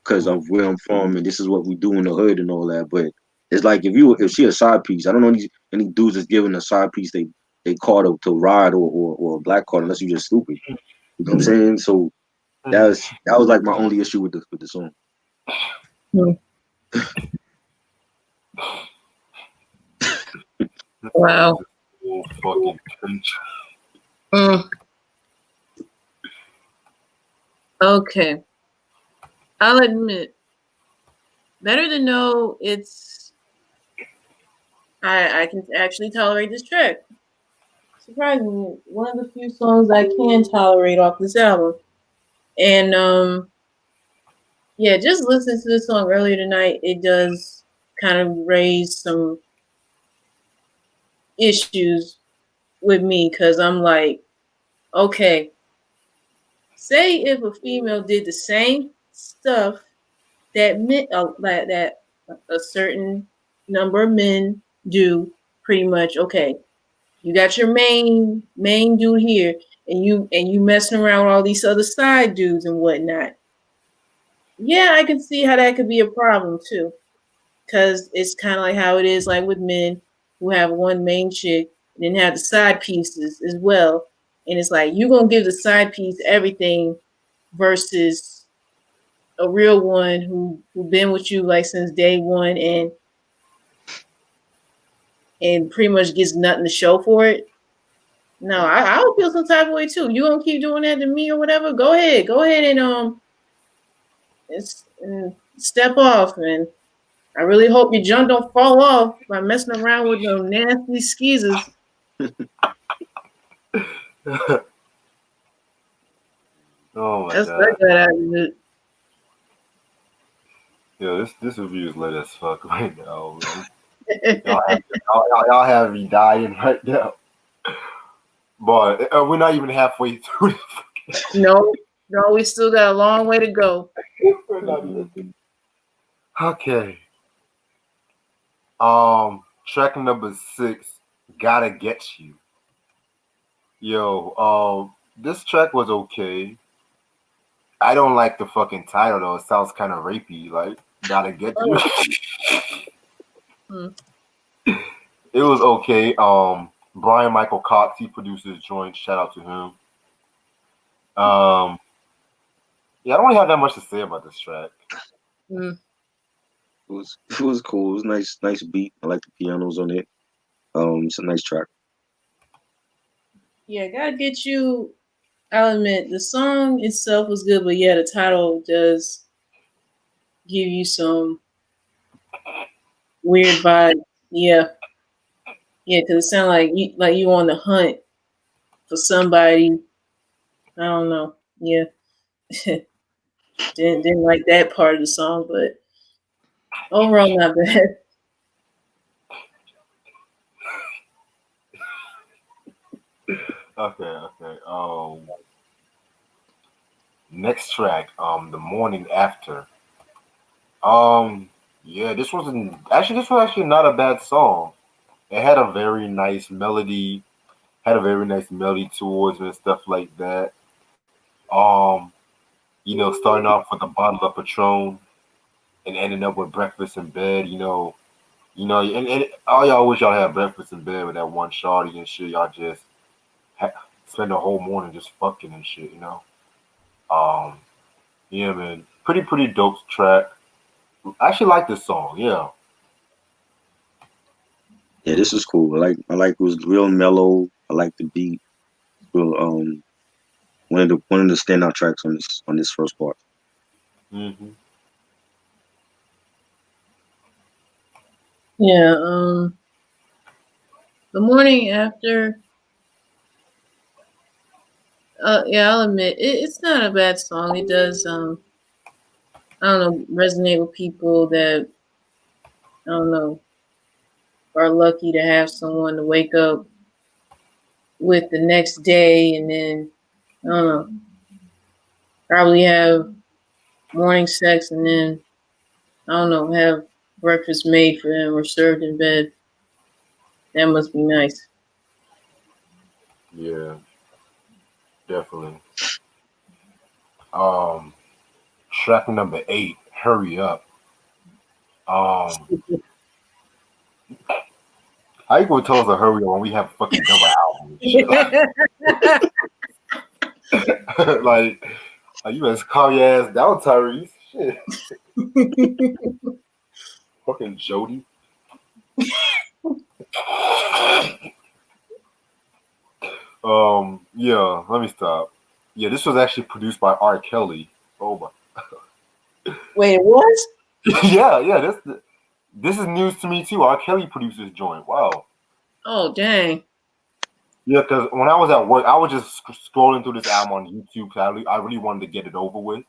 because of where I'm from and this is what we do in the hood and all that. But it's like if she a side piece, I don't know any dudes that's giving a side piece they call to ride or a black card unless you're just stupid. You know what I'm saying? So that was like my only issue with the song. Mm. Wow. Fucking country. Mm. Okay. I'll admit, Better to Know I can actually tolerate this track. Surprisingly, one of the few songs I can tolerate off this album. And yeah, just listening to this song earlier tonight, it does kind of raise some issues with me because I'm like, okay, say if a female did the same stuff that that a certain number of men do, pretty much. Okay, you got your main dude here, and you messing around with all these other side dudes and whatnot. Yeah, I can see how that could be a problem too, because it's kind of like how it is like with men who have one main chick and then have the side pieces as well, and it's like you gonna give the side piece everything versus a real one who been with you like since day one and pretty much gets nothing to show for it. No, I would feel some type of way too. You gonna keep doing that to me or whatever? Go ahead and step off. And I really hope your junk don't fall off by messing around with them nasty skeezers. Oh my That's what god. I got out of it. Yo, this review is lit as fuck right now, man. Y'all have me dying right now. But we're not even halfway through. No, we still got a long way to go. We're not even. Okay. Track number 6, Gotta Get You. Yo, this track was okay. I don't like the fucking title though. It sounds kind of rapey. Like, Gotta Get You. Hmm. It was okay. Brian Michael Cox, he produces joint. Shout out to him. Yeah, I don't really have that much to say about this track. Mm. It was cool. It was nice beat. I like the pianos on it. It's a nice track. Yeah, Gotta Get You. I'll admit the song itself was good, but yeah, the title does give you some weird vibe. Yeah, because it sounds like you on the hunt for somebody. I don't know. Yeah, didn't like that part of the song, but overall not bad. Okay. Next track, The Morning After. Um, yeah, this was actually not a bad song. It had a very nice melody, towards it and stuff like that. Um, starting off with a bottle of Patron and ending up with breakfast in bed, and all y'all wish y'all had breakfast in bed with that one shawty and shit. Y'all just spend the whole morning just fucking and shit. Um, yeah, man, pretty dope track. I actually like this song. Yeah, Yeah, this is cool. I like it was real mellow. I like the beat. Real one of the standout tracks on this first part. hmm Yeah. The morning after. Yeah, I'll admit it's not a bad song. It does. I don't know, resonate with people that I don't know are lucky to have someone to wake up with the next day, and then I don't know, probably have morning sex, and then I don't know, have breakfast made for them or served in bed. That must be nice. yeah, definitely. Um, Track number 8, Hurry Up. Um, how you gonna tell us to hurry up when we have a fucking double album and shit? Like, you better calm your ass down, Tyrese. Shit, fucking Jody. Yeah, let me stop. Yeah, this was actually produced by R. Kelly. Oh my. Wait, what? Yeah. This is news to me too. R. Kelly produced this joint. Wow. Oh, dang. Yeah, because when I was at work, I was just scrolling through this album on YouTube. 'Cause I really wanted to get it over with,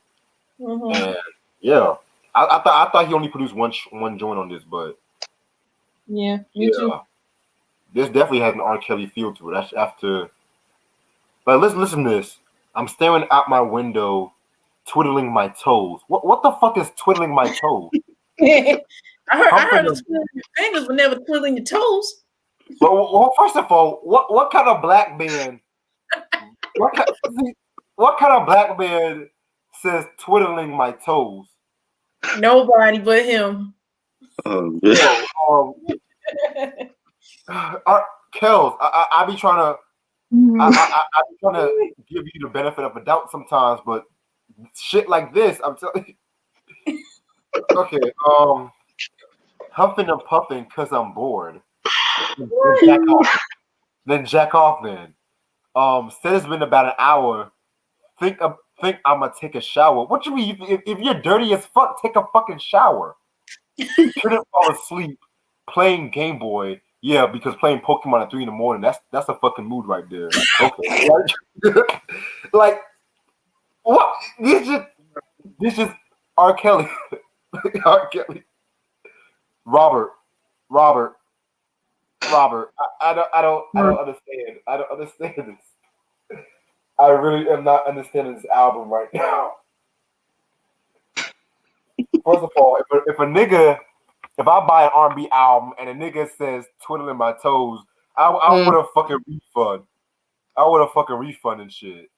Mm-hmm. and yeah, I thought he only produced one joint on this, but Yeah, me too. yeah, this definitely has an R. Kelly feel to it. That's after. But listen to this. I'm staring out my window, twiddling my toes. What the fuck is twiddling my toes? I Humping heard of them. twiddling your fingers, but never twiddling your toes. Well, first of all, what kind of black man? What kind, what kind of black man says twiddling my toes? Nobody but him. Yeah. Yo, Kels, I be trying to, I be trying to give you the benefit of a doubt sometimes, but shit like this, I'm telling you. Okay, huffing and puffing because I'm bored. Then jack off. Then jack off. Then said it's been about an hour. Think I'm gonna take a shower. What you mean? If you're dirty as fuck, take a fucking shower. Couldn't fall asleep playing Game Boy. Yeah, because playing Pokemon at 3 in the morning, that's a fucking mood right there. Okay. Like what? This just R. Kelly. R. Kelly. Robert. Robert. Robert. I don't understand. I don't understand this. I really am not understanding this album right now. First of all, if I buy an R&B album and a nigga says twiddling my toes, I Mm, would have fucking refund. I would have fucking refund and shit.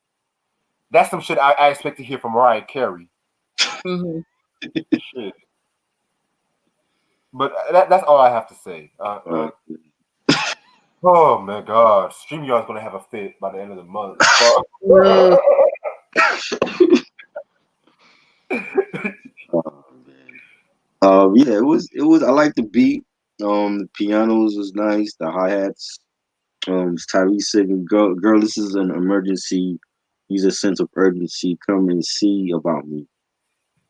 That's some shit I expect to hear from Mariah Carey. mhm. Shit. But that's all I have to say. Uh, Oh my god, StreamYard's gonna have a fit by the end of the month. Fuck. Ugh. oh, man. Yeah, it was. I like the beat. The pianos was nice. The hi hats. It's Tyrese singing, "Girl, this is an emergency. Use a sense of urgency. Come and see about me."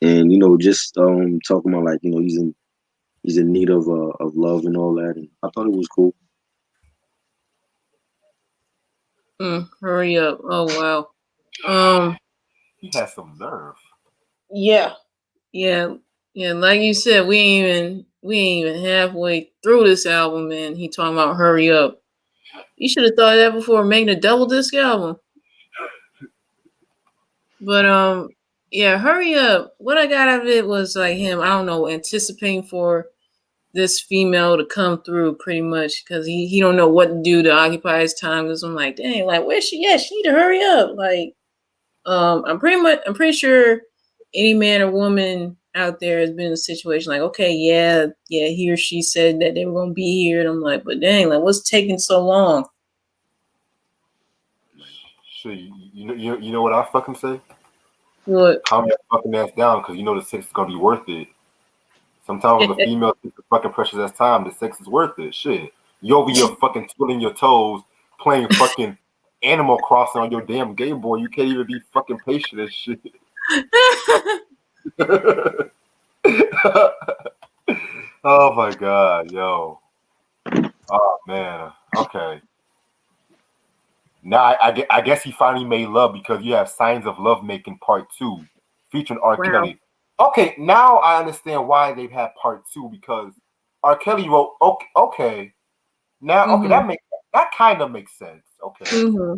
And just talking about like he's in need of love and all that. And I thought it was cool. Hurry up. Oh wow. Um He has some nerve. yeah. Yeah. Yeah, like you said, we ain't even halfway through this album and he talking about hurry up. You should have thought of that before making a double disc album. But yeah, Hurry Up. What I got out of it was like him, I don't know, anticipating for this female to come through pretty much because he don't know what to do to occupy his time. Because I'm like, dang, like where's she at? She need to hurry up. Like, I'm pretty sure any man or woman out there has been in a situation like, okay, yeah, he or she said that they were gonna be here, and I'm like, but dang, like what's taking so long? Shit, you know what I fucking say? What? Calm your fucking ass down, because you know the sex is gonna be worth it. Sometimes when the female takes the fucking precious ass time, the sex is worth it. Shit, you over here fucking twiddling your toes, playing fucking Animal Crossing on your damn Game Boy. You can't even be fucking patient and shit. Oh my god, yo. Oh man. Okay. Now I guess he finally made love because you have Signs of Love Making Part 2 featuring R. Wow. Kelly. Okay, now I understand why they've had Part 2 because R. Kelly wrote okay. Now okay, that kind of makes sense. Okay. Mm-hmm.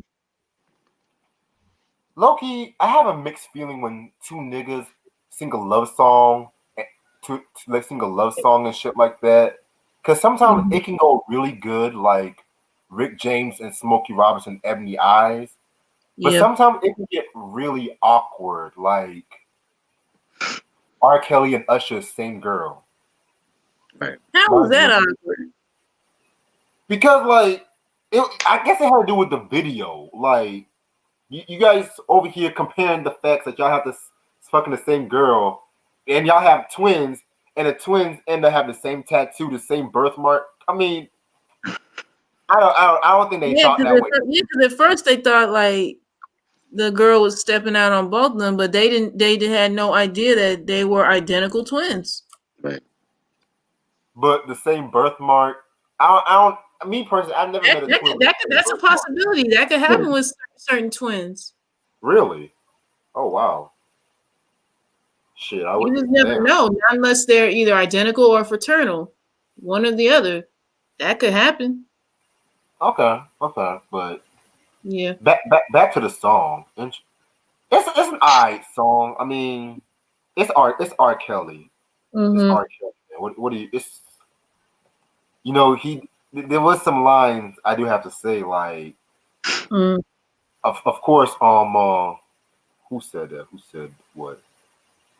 Loki, I have a mixed feeling when two niggas sing a love song to like sing a love song and shit like that. Cause sometimes it can go really good, like Rick James and Smokey Robinson, Ebony Eyes. But Yeah. sometimes it can get really awkward, like R. Kelly and Usher, same girl. Right. How was that awkward? Because like I guess it had to do with the video. Like you guys over here comparing the facts that y'all have this fucking the same girl, and y'all have twins, and the twins end up having the same tattoo, the same birthmark. I mean, I don't think they thought that way. Yeah, because at first they thought like the girl was stepping out on both of them, but they didn't. They had no idea that they were identical twins. Right. But the same birthmark. I don't. Me personally, I've never met a twin. That's a possibility. That could happen with certain twins. Really? Oh wow. Shit, I would. You just never know, unless they're either identical or fraternal, one or the other. That could happen. Okay, but yeah. Back to the song. It's an alright song. I mean, it's R Kelly. It's R Kelly. What do you? It's there was some lines I do have to say like, of course who said that? Who said what?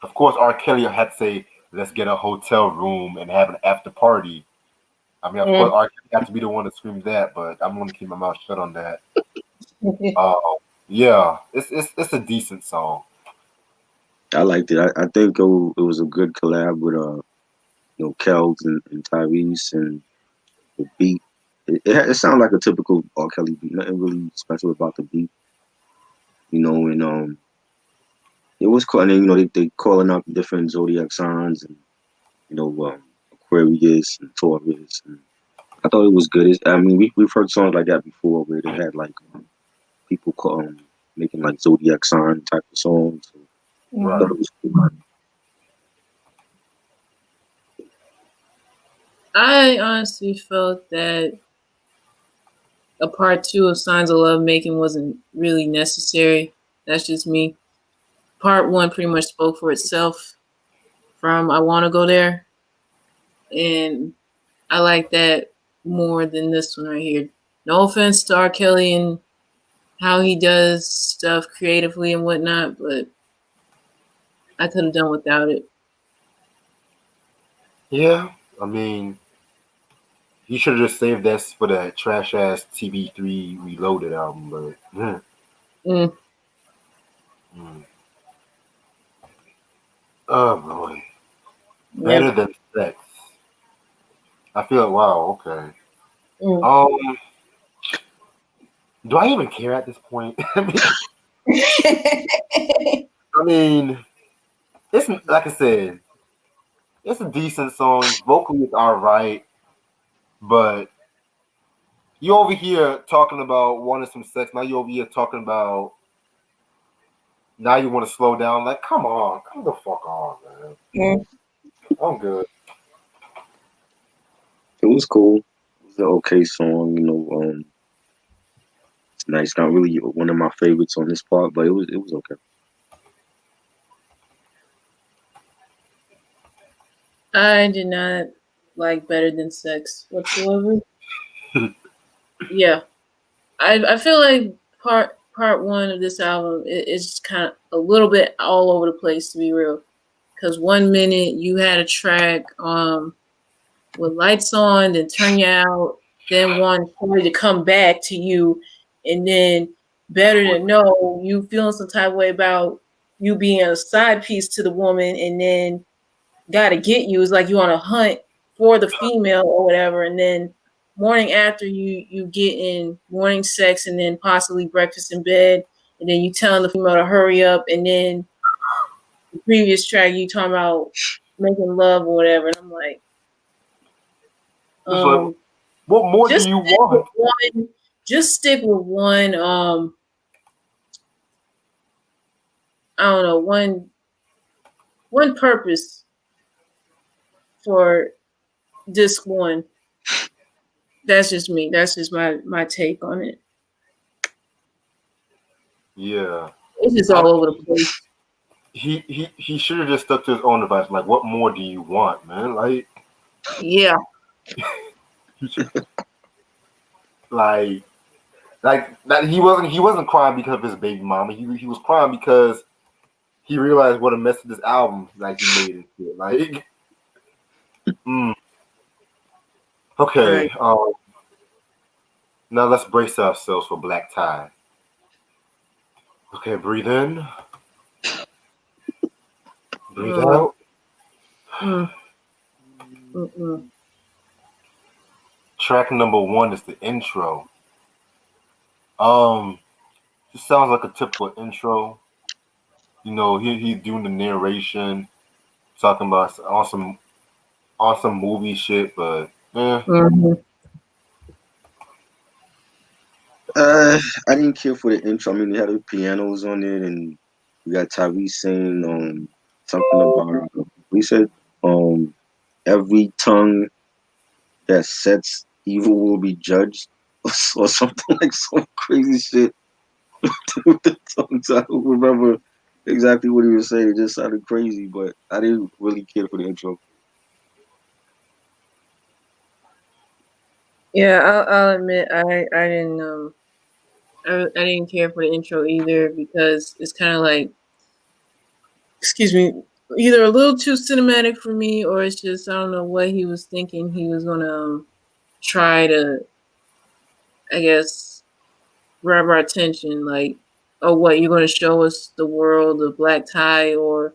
Of course R Kelly had to say let's get a hotel room and have an after party. I mean, of course R Kelly had to be the one to scream that, but I'm going to keep my mouth shut on that. Yeah, it's a decent song. I liked it. I think it was a good collab with Kels and Tyrese, and the beat. It sounded like a typical R. Kelly beat. Nothing really special about the beat, and it was cool. And then they calling out different zodiac signs, and Aquarius and Taurus. And I thought it was good. I mean, we've heard songs like that before where they had like people making like zodiac sign type of songs. So I thought it was cool. I honestly felt that a part 2 of Signs of Love Making wasn't really necessary. That's just me. Part 1 pretty much spoke for itself from I Want to Go There. And I like that more than this one right here. No offense to R. Kelly and how he does stuff creatively and whatnot, but I could have done without it. Yeah, I mean, you should have just saved that for that trash ass TV3 Reloaded album, but oh boy, better than sex. I feel wow, okay. Do I even care at this point? I mean, it's like I said, it's a decent song. Vocally, it's all right, but you over here talking about wanting some sex. Now you over here talking about now you want to slow down. Like, come the fuck on, man. I'm good. It was cool. It was an okay song, nice. Not really one of my favorites on this part, but it was okay. I did not like Better Than Sex whatsoever. Yeah, I feel like part one of this album is kind of a little bit all over the place, to be real. Because 1 minute you had a track with lights on, then turn you out, then want somebody to come back to you, and then Better to Know you feeling some type of way about you being a side piece to the woman, and then Gotta Get You is like you on a hunt for the female or whatever, and then morning after you get in morning sex and then possibly breakfast in bed, and then you telling the female to hurry up, and then the previous track you talking about making love or whatever, and I'm like, It's like, um, what more do just you stick with want? one. Just stick with one. I don't know, one purpose for disc one. That's just me. That's just my take on it. Yeah. It's just all over the place. He should have just stuck to his own device. Like, what more do you want, man? Yeah. Like that he wasn't crying because of his baby mama. He was crying because he realized what a mess of this album like he made it. Like, okay. Right. Now let's brace ourselves for Black Tie. Okay, breathe in, breathe out. Mm. Mm-mm. Track number 1 is the intro. Just sounds like a typical intro. You know, he's doing the narration, talking about awesome movie shit, but Mm-hmm. I didn't care for the intro. I mean, they had the pianos on it, and we got Tyrese saying something about we said every tongue that sets evil will be judged, or something like some crazy shit with the tongues. I don't remember exactly what he was saying. It just sounded crazy, but I didn't really care for the intro. Yeah, I'll admit I didn't care for the intro either because it's kind of like, excuse me, either a little too cinematic for me or it's just I don't know what he was thinking he was gonna try to, I guess, grab our attention. Like, oh, what you're gonna show us the world of Black Tie or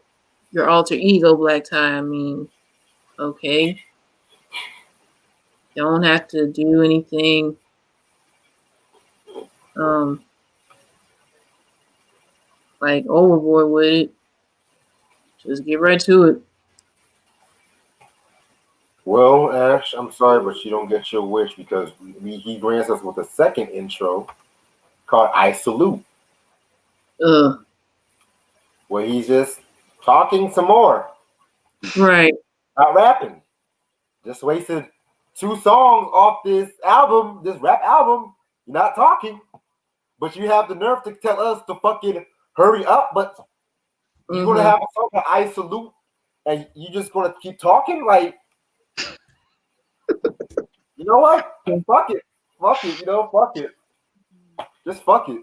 your alter ego Black Tie? I mean, okay, don't have to do anything. Um, like overboard with it. Just get right to it. well, Ash, I'm sorry, but you don't get your wish because he grants us with a second intro called "I Salute," Ugh. where he's just talking some more, Right. not rapping. Just wasted 2 songs off this album, this rap album. You're not talking, but you have the nerve to tell us to fucking hurry up. But you're gonna have a song called "I Salute," and you just gonna keep talking like, you know what? Fuck it, fuck it. You know, fuck it. Just fuck it.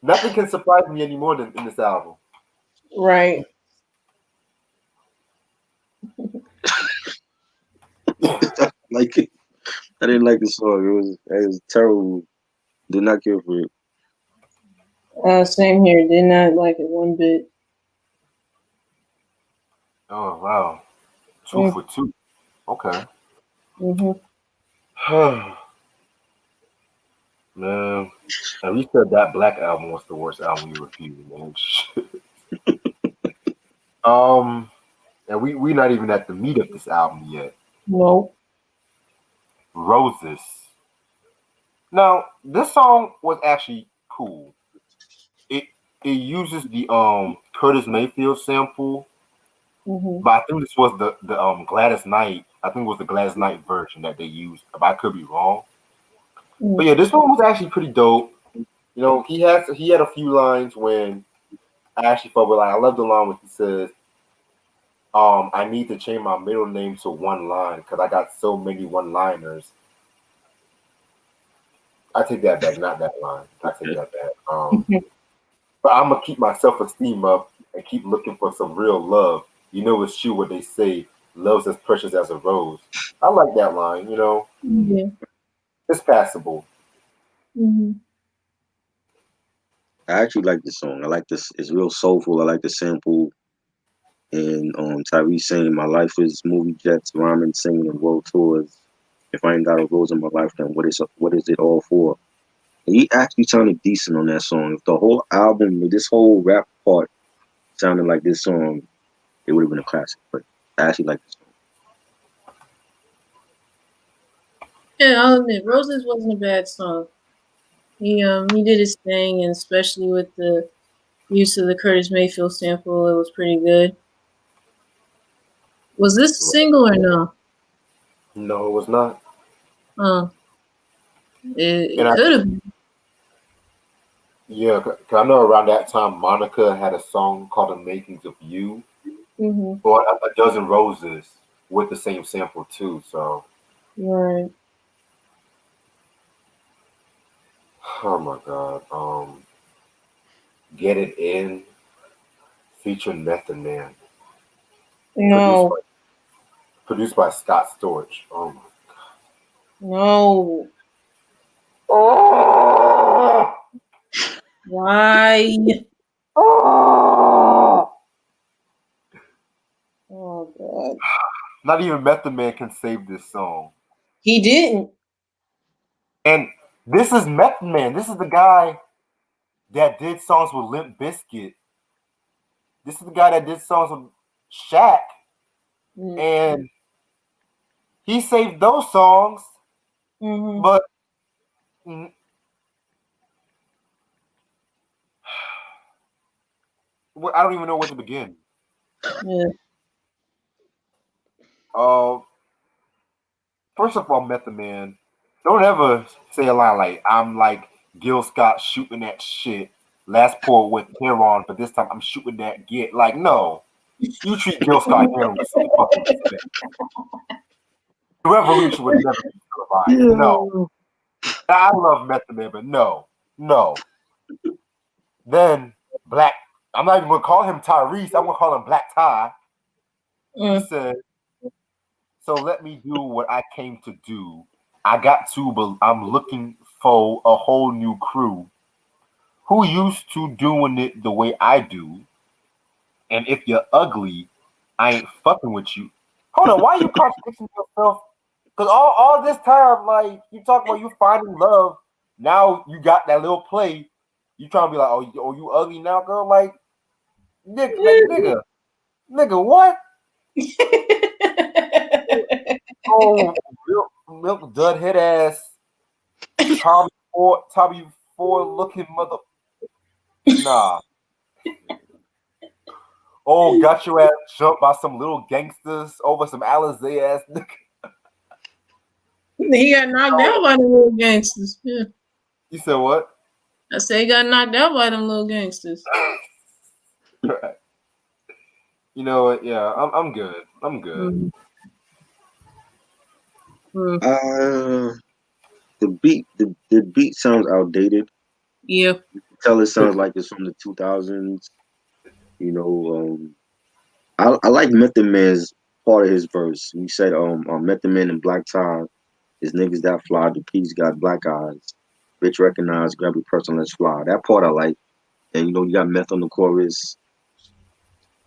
Nothing can surprise me any more than in this album. Right. Like I didn't like the song. It was terrible. Did not care for it. Same here. Did not like it one bit. Oh wow, 2 for 2. Okay. Mm-hmm. Man, and you said that Black album was the worst album you reviewed, man. um, and we not even at the meat of this album yet. No. Roses. Now, this song was actually cool. It it uses the Curtis Mayfield sample, Mm-hmm. but I think this was the Gladys Knight. I think it was the Gladys Knight version that they used. But I could be wrong. But yeah, this one was actually pretty dope. You know, he had a few lines when I actually felt like I love the line when he says, I need to change my middle name to one line because I got so many one liners. I take that back, not that line. I take that back. But I'm gonna keep my self esteem up and keep looking for some real love. You know, it's true what they say: love's as precious as a rose. I like that line. You know, Yeah. it's passable. Mhm. I actually like this song. I like this. It's real soulful. I like the sample and Tyrese saying, "My life is movie jets, rhyming, singing, and world tours. If I ain't got a rose in my life, then what is it all for?" And he actually sounded decent on that song. If the whole album, this whole rap part sounded like this song, it would have been a classic. But I actually like this song. Yeah, I'll admit, Roses wasn't a bad song. He did his thing, and especially with the use of the Curtis Mayfield sample, it was pretty good. Was this a single or no? No, it was not. Uh, And it I, could have been. yeah, 'cause I know around that time Monica had a song called "The Makings of You," Mm-hmm. or a dozen roses with the same sample too. So, Right. oh my god, "Get It In" featuring Method Man, produced by No, produced by Scott Storch. Oh my. no. Oh! Why? Oh! Oh God. Not even Method Man can save this song. He didn't. And this is Method Man. This is the guy that did songs with Limp Bizkit. This is the guy that did songs with Shaq. And he saved those songs, Mm-hmm. but mm, I don't even know where to begin. Yeah. Uh, First of all, Method Man, don't ever say a line like I'm like Gil Scott shooting that shit. Last pour with hair on, but this time I'm shooting that get. Like, no, you treat Gil Scott Heron with some fucking respect. The revolution would never be televised. No, Yeah. I love Method Man, but no, no. Then Black. I'm not even gonna call him Tyrese. I'm gonna call him Black Tie. He Mm. said, "So let me do what I came to do. I got to, but I'm looking for a whole new crew who used to doing it the way I do. And if you're ugly, I ain't fucking with you." Hold on, why are you contradicting yourself? Because all this time, like you talk about you finding love, now you got that little play. You trying to be like, you ugly now, girl? Nigga, what? Oh, milk dud head ass, Tommy Ford looking mother. Nah. Oh, got your ass jumped by some little gangsters over some Alizé ass nigga. He got knocked out by the little gangsters. Yeah. You said what? I say he got knocked out by them little gangsters. Right. You know what? Yeah, I'm good. I'm good. Mm. Mm. Uh, the beat sounds outdated. Yeah. Tell it sounds like it's from the 2000s. You know, I like Method Man's part of his verse. He said, Method Man and Black Tie is niggas that fly. The piece got black eyes. Bitch recognize, grab your person, let's fly. That part I like. And you know, you got Meth on the chorus.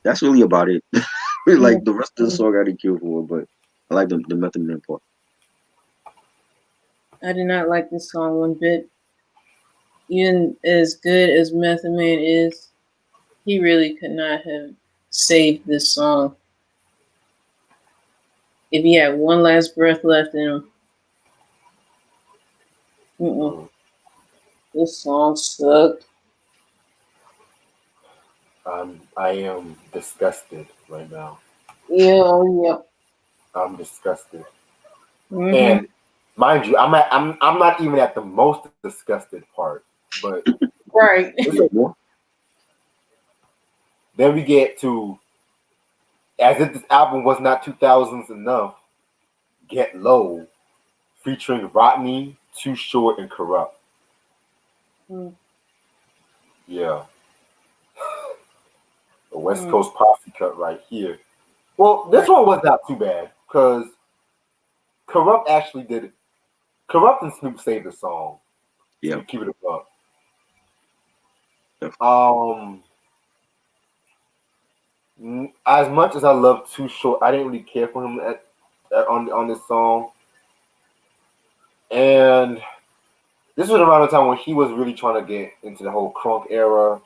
That's really about it. Yeah. Like the rest of the song I didn't care for, but I like the Method Man part. I did not like this song one bit. Even as good as Method Man is, he really could not have saved this song if he had one last breath left in him. Mm-mm. Mm. This song sucked. I am disgusted right now. Yeah, oh yeah. I'm disgusted. Mm-hmm. And Mind you, I'm not even at the most disgusted part, but Right. then we get to, as if this album was not 2000s enough, Get Low, featuring Rodney, Too Short, and Corrupt. Mm. Yeah, the West Mm. Coast posse cut right here. Well, this one was not too bad because Corrupt actually did it. Corrupt and Snoop saved the song. Yeah. Keep it up. Yeah. As much as I love Too Short, I didn't really care for him on this song. And this was around the time when he was really trying to get into the whole crunk era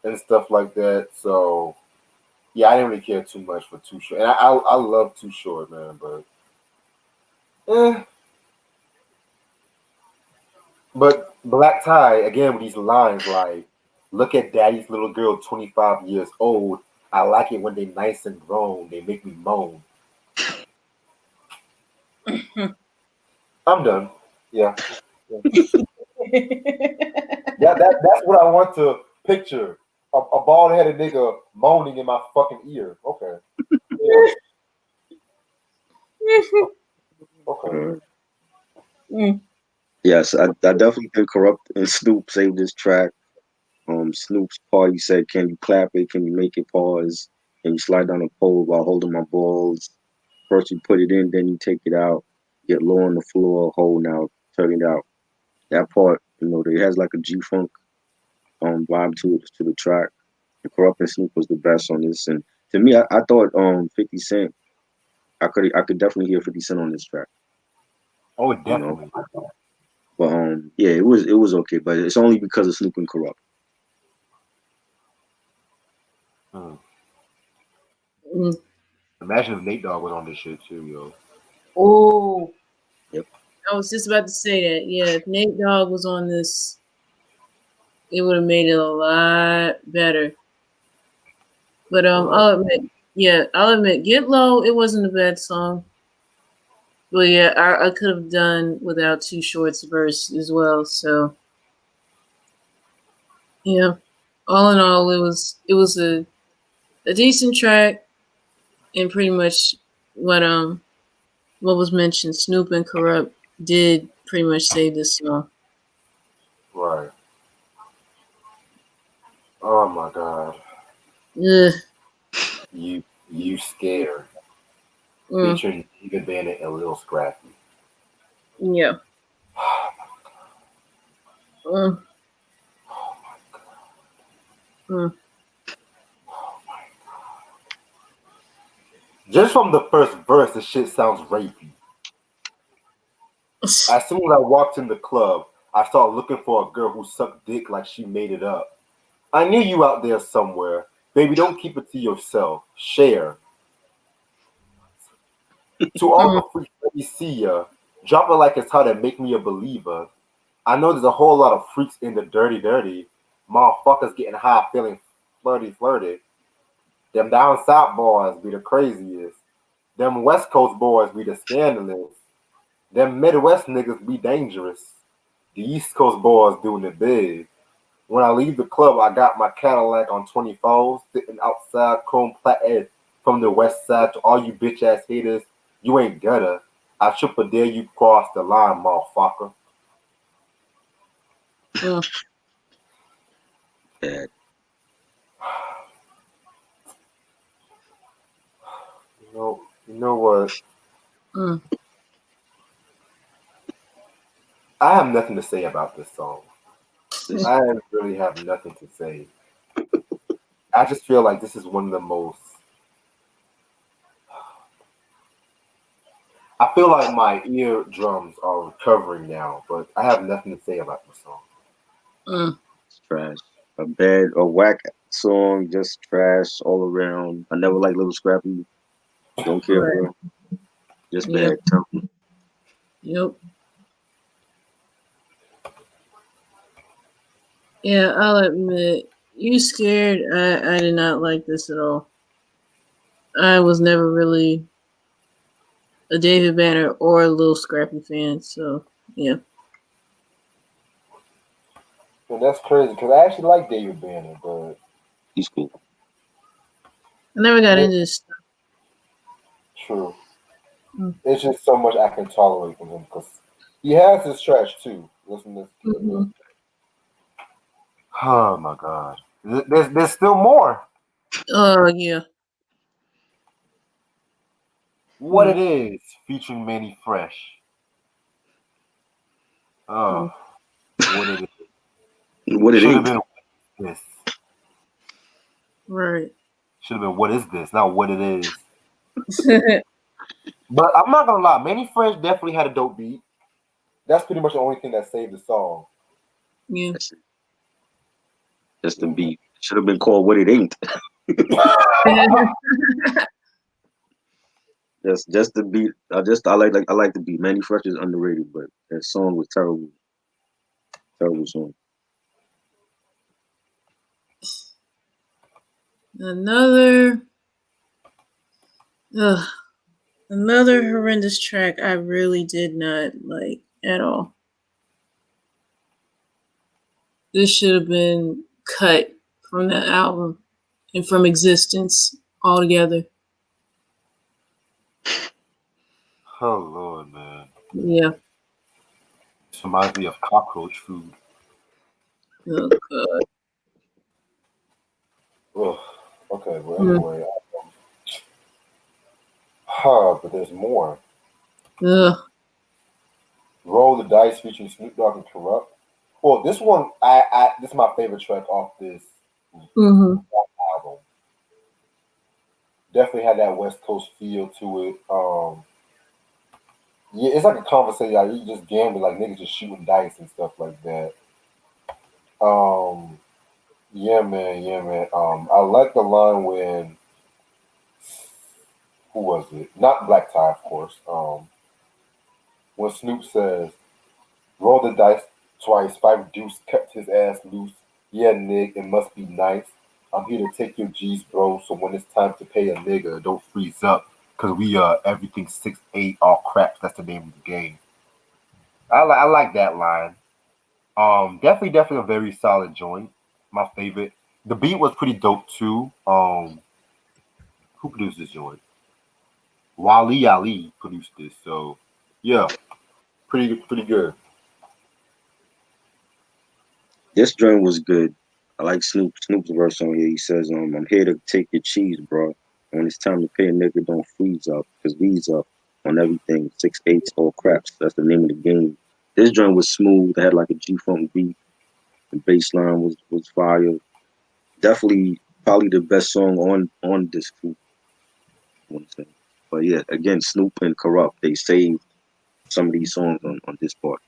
and stuff like that. So yeah, I didn't really care too much for Too Short, and I love Too Short, man. Eh. But Black Tie again with these lines like, "Look at Daddy's little girl, 25 years old. I like it when they nice and grown. They make me moan." I'm done. Yeah. That's what I want to picture. A bald headed nigga moaning in my fucking ear. Okay. Yeah. Okay. Mm. Yes, I definitely think Corrupt and Snoop saved this track. Snoop's part, he said, "Can you clap it? Can you make it pause? Can you slide down a pole while holding my balls? First you put it in, then you take it out. Get low on the floor, hold now, turn it out." That part, it has like a G Funk vibe to the track. And Corrupt and Snoop was the best on this. And to me, I thought 50 Cent, I could definitely hear 50 Cent on this track. Oh, You know. definitely. But yeah, it was okay, but it's only because of Snoop and Corrupt. Hmm. Mm. Imagine if Nate Dogg was on this shit too, yo. Oh, Yep. I was just about to say that. Yeah, if Nate Dogg was on this, it would have made it a lot better. But I'll admit, Get Low, it wasn't a bad song. But yeah, I could have done without Too Short's verse as well. So yeah, all in all, it was a decent track, and pretty much what what was mentioned, Snoop and Corrupt did pretty much save this song. Right. Oh my god. Ugh. You scared. Mm, Featuring David Bennett and Lil Scrappy. yeah. Mm, mm. Just from the first verse, the shit sounds rapey. As soon as I walked in the club, I started looking for a girl who sucked dick like she made it up. I knew you out there somewhere. Baby, don't keep it to yourself. Share. To all Mm. the freaks that me see ya, drop it like it's hot and make me a believer. I know there's a whole lot of freaks in the dirty, dirty. Motherfuckers getting high, feeling flirty, flirty. Them down south boys be the craziest. Them West Coast boys be the scandalous. Them Midwest niggas be dangerous. The East Coast boys doing it big. When I leave the club, I got my Cadillac on 24s, sitting outside, chrome plated from the west side. To all you bitch ass haters, you ain't gutter. I triple dare you cross the line, motherfucker. Mm. Bad. You know what? Mm. I have nothing to say about this song. I really have nothing to say. I just feel like this is one of the most. I feel like my eardrums are recovering now, but I have nothing to say about this song. Mm. It's trash. A whack song, just trash all around. I never liked Little Scrappy. Don't care Right. for him. Just Yep. bad. Yep. Yeah, I'll admit, You Scared, I did not like this at all. I was never really a David Banner or a Lil Scrappy fan. So yeah. And that's crazy because I actually like David Banner, but He's cool. I never got yeah, into this stuff. true. Mm. It's just so much I can tolerate from him because he has his trash too. Listen to this. Mhm. Oh my god. There's still more. Yeah. What Mm. it is featuring Manny Fresh. Oh, Mm. what it is. What it Should have ain't. been this. Right. Should have been what is this, not what it is. But I'm not gonna lie, Manny Fresh definitely had a dope beat. That's pretty much the only thing that saved the song. Yeah. That's it. Just the beat. Should have been called What It Ain't. Just the beat. I like the beat. Manny Fresh is underrated, but that song was terrible. Terrible song. Another ugh, another horrendous track I really did not like at all. This should have been cut from the album and from existence altogether. Oh Lord, man. Yeah. This reminds me of cockroach food. Oh god. Ugh. Okay, well Mm. anyway. Huh, but there's more. Ugh. Roll the Dice featuring Snoop Dogg and Corrupt. Well, this one I this is my favorite track off this Mm-hmm. album. Definitely had that West Coast feel to it. Yeah, it's like a conversation. Like you just gambling, like niggas just shooting dice and stuff like that. Um, yeah, man, yeah, man. I like the line when who was it? Not Black Tie, of course. When Snoop says, "Roll the dice twice, five deuce kept his ass loose. Yeah, Nick, it must be nice. I'm here to take your G's, bro. So when it's time to pay a nigga, don't freeze up, cause we everything 6'8", all craps. That's the name of the game." I like that line. Definitely a very solid joint. My favorite. The beat was pretty dope too. Who produced this joint? Wally Ali produced this. So yeah, pretty good. This joint was good. I like Snoop's verse on here. He says, I'm here to take your cheese, bro. When it's time to pay a nigga, don't freeze up, cause we's up on everything. 6'8", all craps. That's the name of the game. This joint was smooth. It had like a G-funk beat. The bass line was fire. Definitely probably the best song on this group. I wanna say. But yeah, again, Snoop and Corrupt, they saved some of these songs on this part.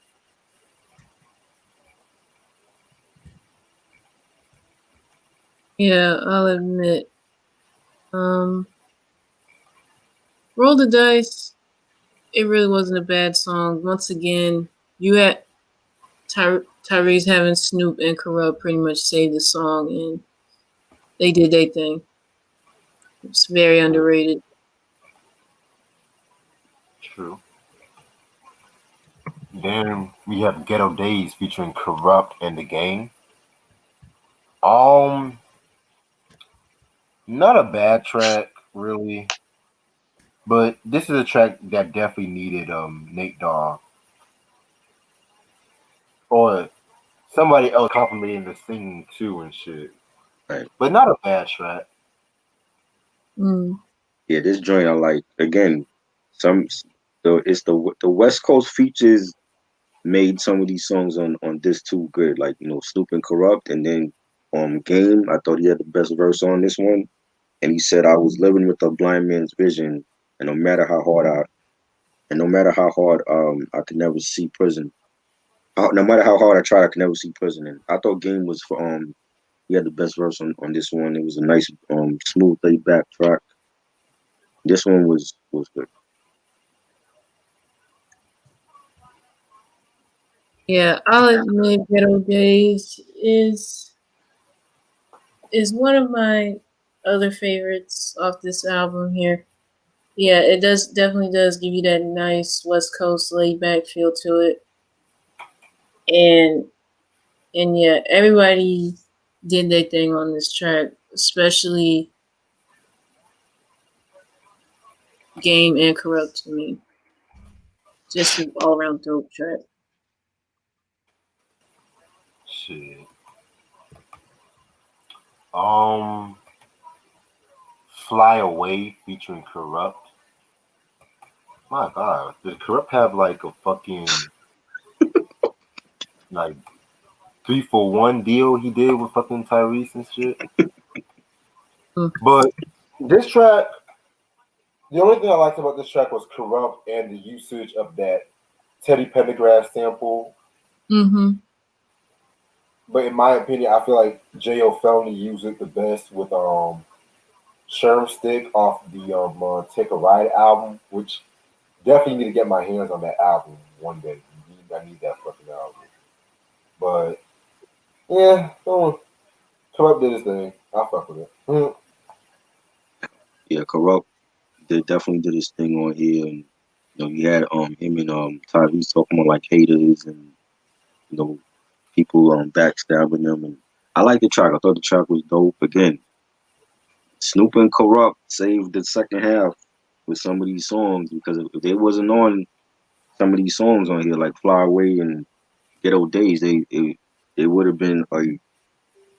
Yeah, I'll admit. Um, Roll the Dice. It really wasn't a bad song. Once again, you had Tyrese having Snoop and Corrupt pretty much saved the song, and they did their thing. It's very True, underrated. true. Then we have Ghetto Days featuring Corrupt and the Game. Um, Not a bad track really, but this is a track that definitely needed Nate Dogg or somebody else complimenting the singing too and shit. Right. But not a bad track. Mm. Yeah, this joint I like. Again, some the West Coast features made some of these songs on this too good. Like, Snoop and Corrupt, and then Game, I thought he had the best verse on this one. And he said, I was living with a blind man's vision, and no matter how hard I could never see prison. No matter how hard I tried, I could never see prison. And I thought Game was for he had the best verse on this one. It was a nice smooth laid back track. This one was good. Yeah, I'll admit Ghetto Days is one of my other favorites off this album here. Yeah, it definitely does give you that nice West Coast laid back feel to it. And yeah, everybody did their thing on this track, especially Game and Corrupt to me. Just an all around dope track. Shit. Um, Fly Away featuring Corrupt. My God, did Corrupt have like a fucking like 3-for-1 deal he did with fucking Tyrese and shit? Mm. But this track, the only thing I liked about this track was Corrupt and the usage of that Teddy Pendergrass sample. Mm-hmm. But in my opinion, I feel like J.O. Felony used it the best with Sherm Stick off the Take a Ride album, which definitely need to get my hands on that album one day. I need that fucking album. But yeah, Corrupt did his thing. I fuck with it. Yeah, Corrupt definitely did his thing on here, and you had him and Tyrese talking about like haters and people backstabbing them, and I like the track. I thought the track was dope. Again, Snoop and Corrupt saved the second half with some of these songs, because if they wasn't on some of these songs on here like Fly Away and Ghetto Days, they would have been a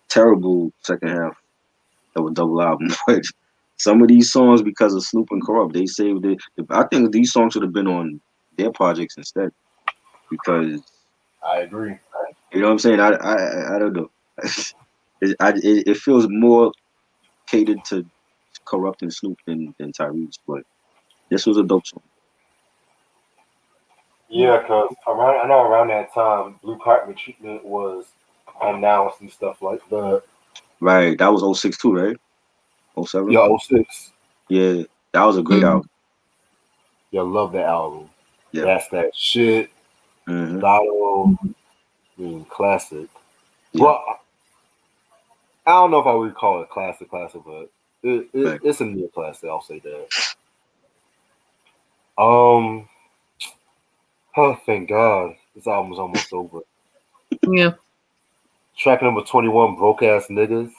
terrible second half of a double album. But some of these songs, because of Snoop and Corrupt, they saved it. I think these songs should have been on their projects instead, because I agree. you know what I'm saying. I don't know. It feels more catered to Corrupt and Snoop than Tyrese, but this was a dope song. Yeah, cause I know around that time, Blue Cartman Treatment was announced and stuff like that. Right, that was '06 too, right? '07. Yeah, '06. Yeah, that was a great Mm-hmm. album. Yeah, love that album. Yeah. That's that shit. Mm-hmm. Lotto, classic. Yeah. Well, I don't know if I would call it classic, but Right. it's a near classic. I'll say that. Um, oh, thank God, this album's almost over. Yeah. Track number 21, Broke Ass Niggas.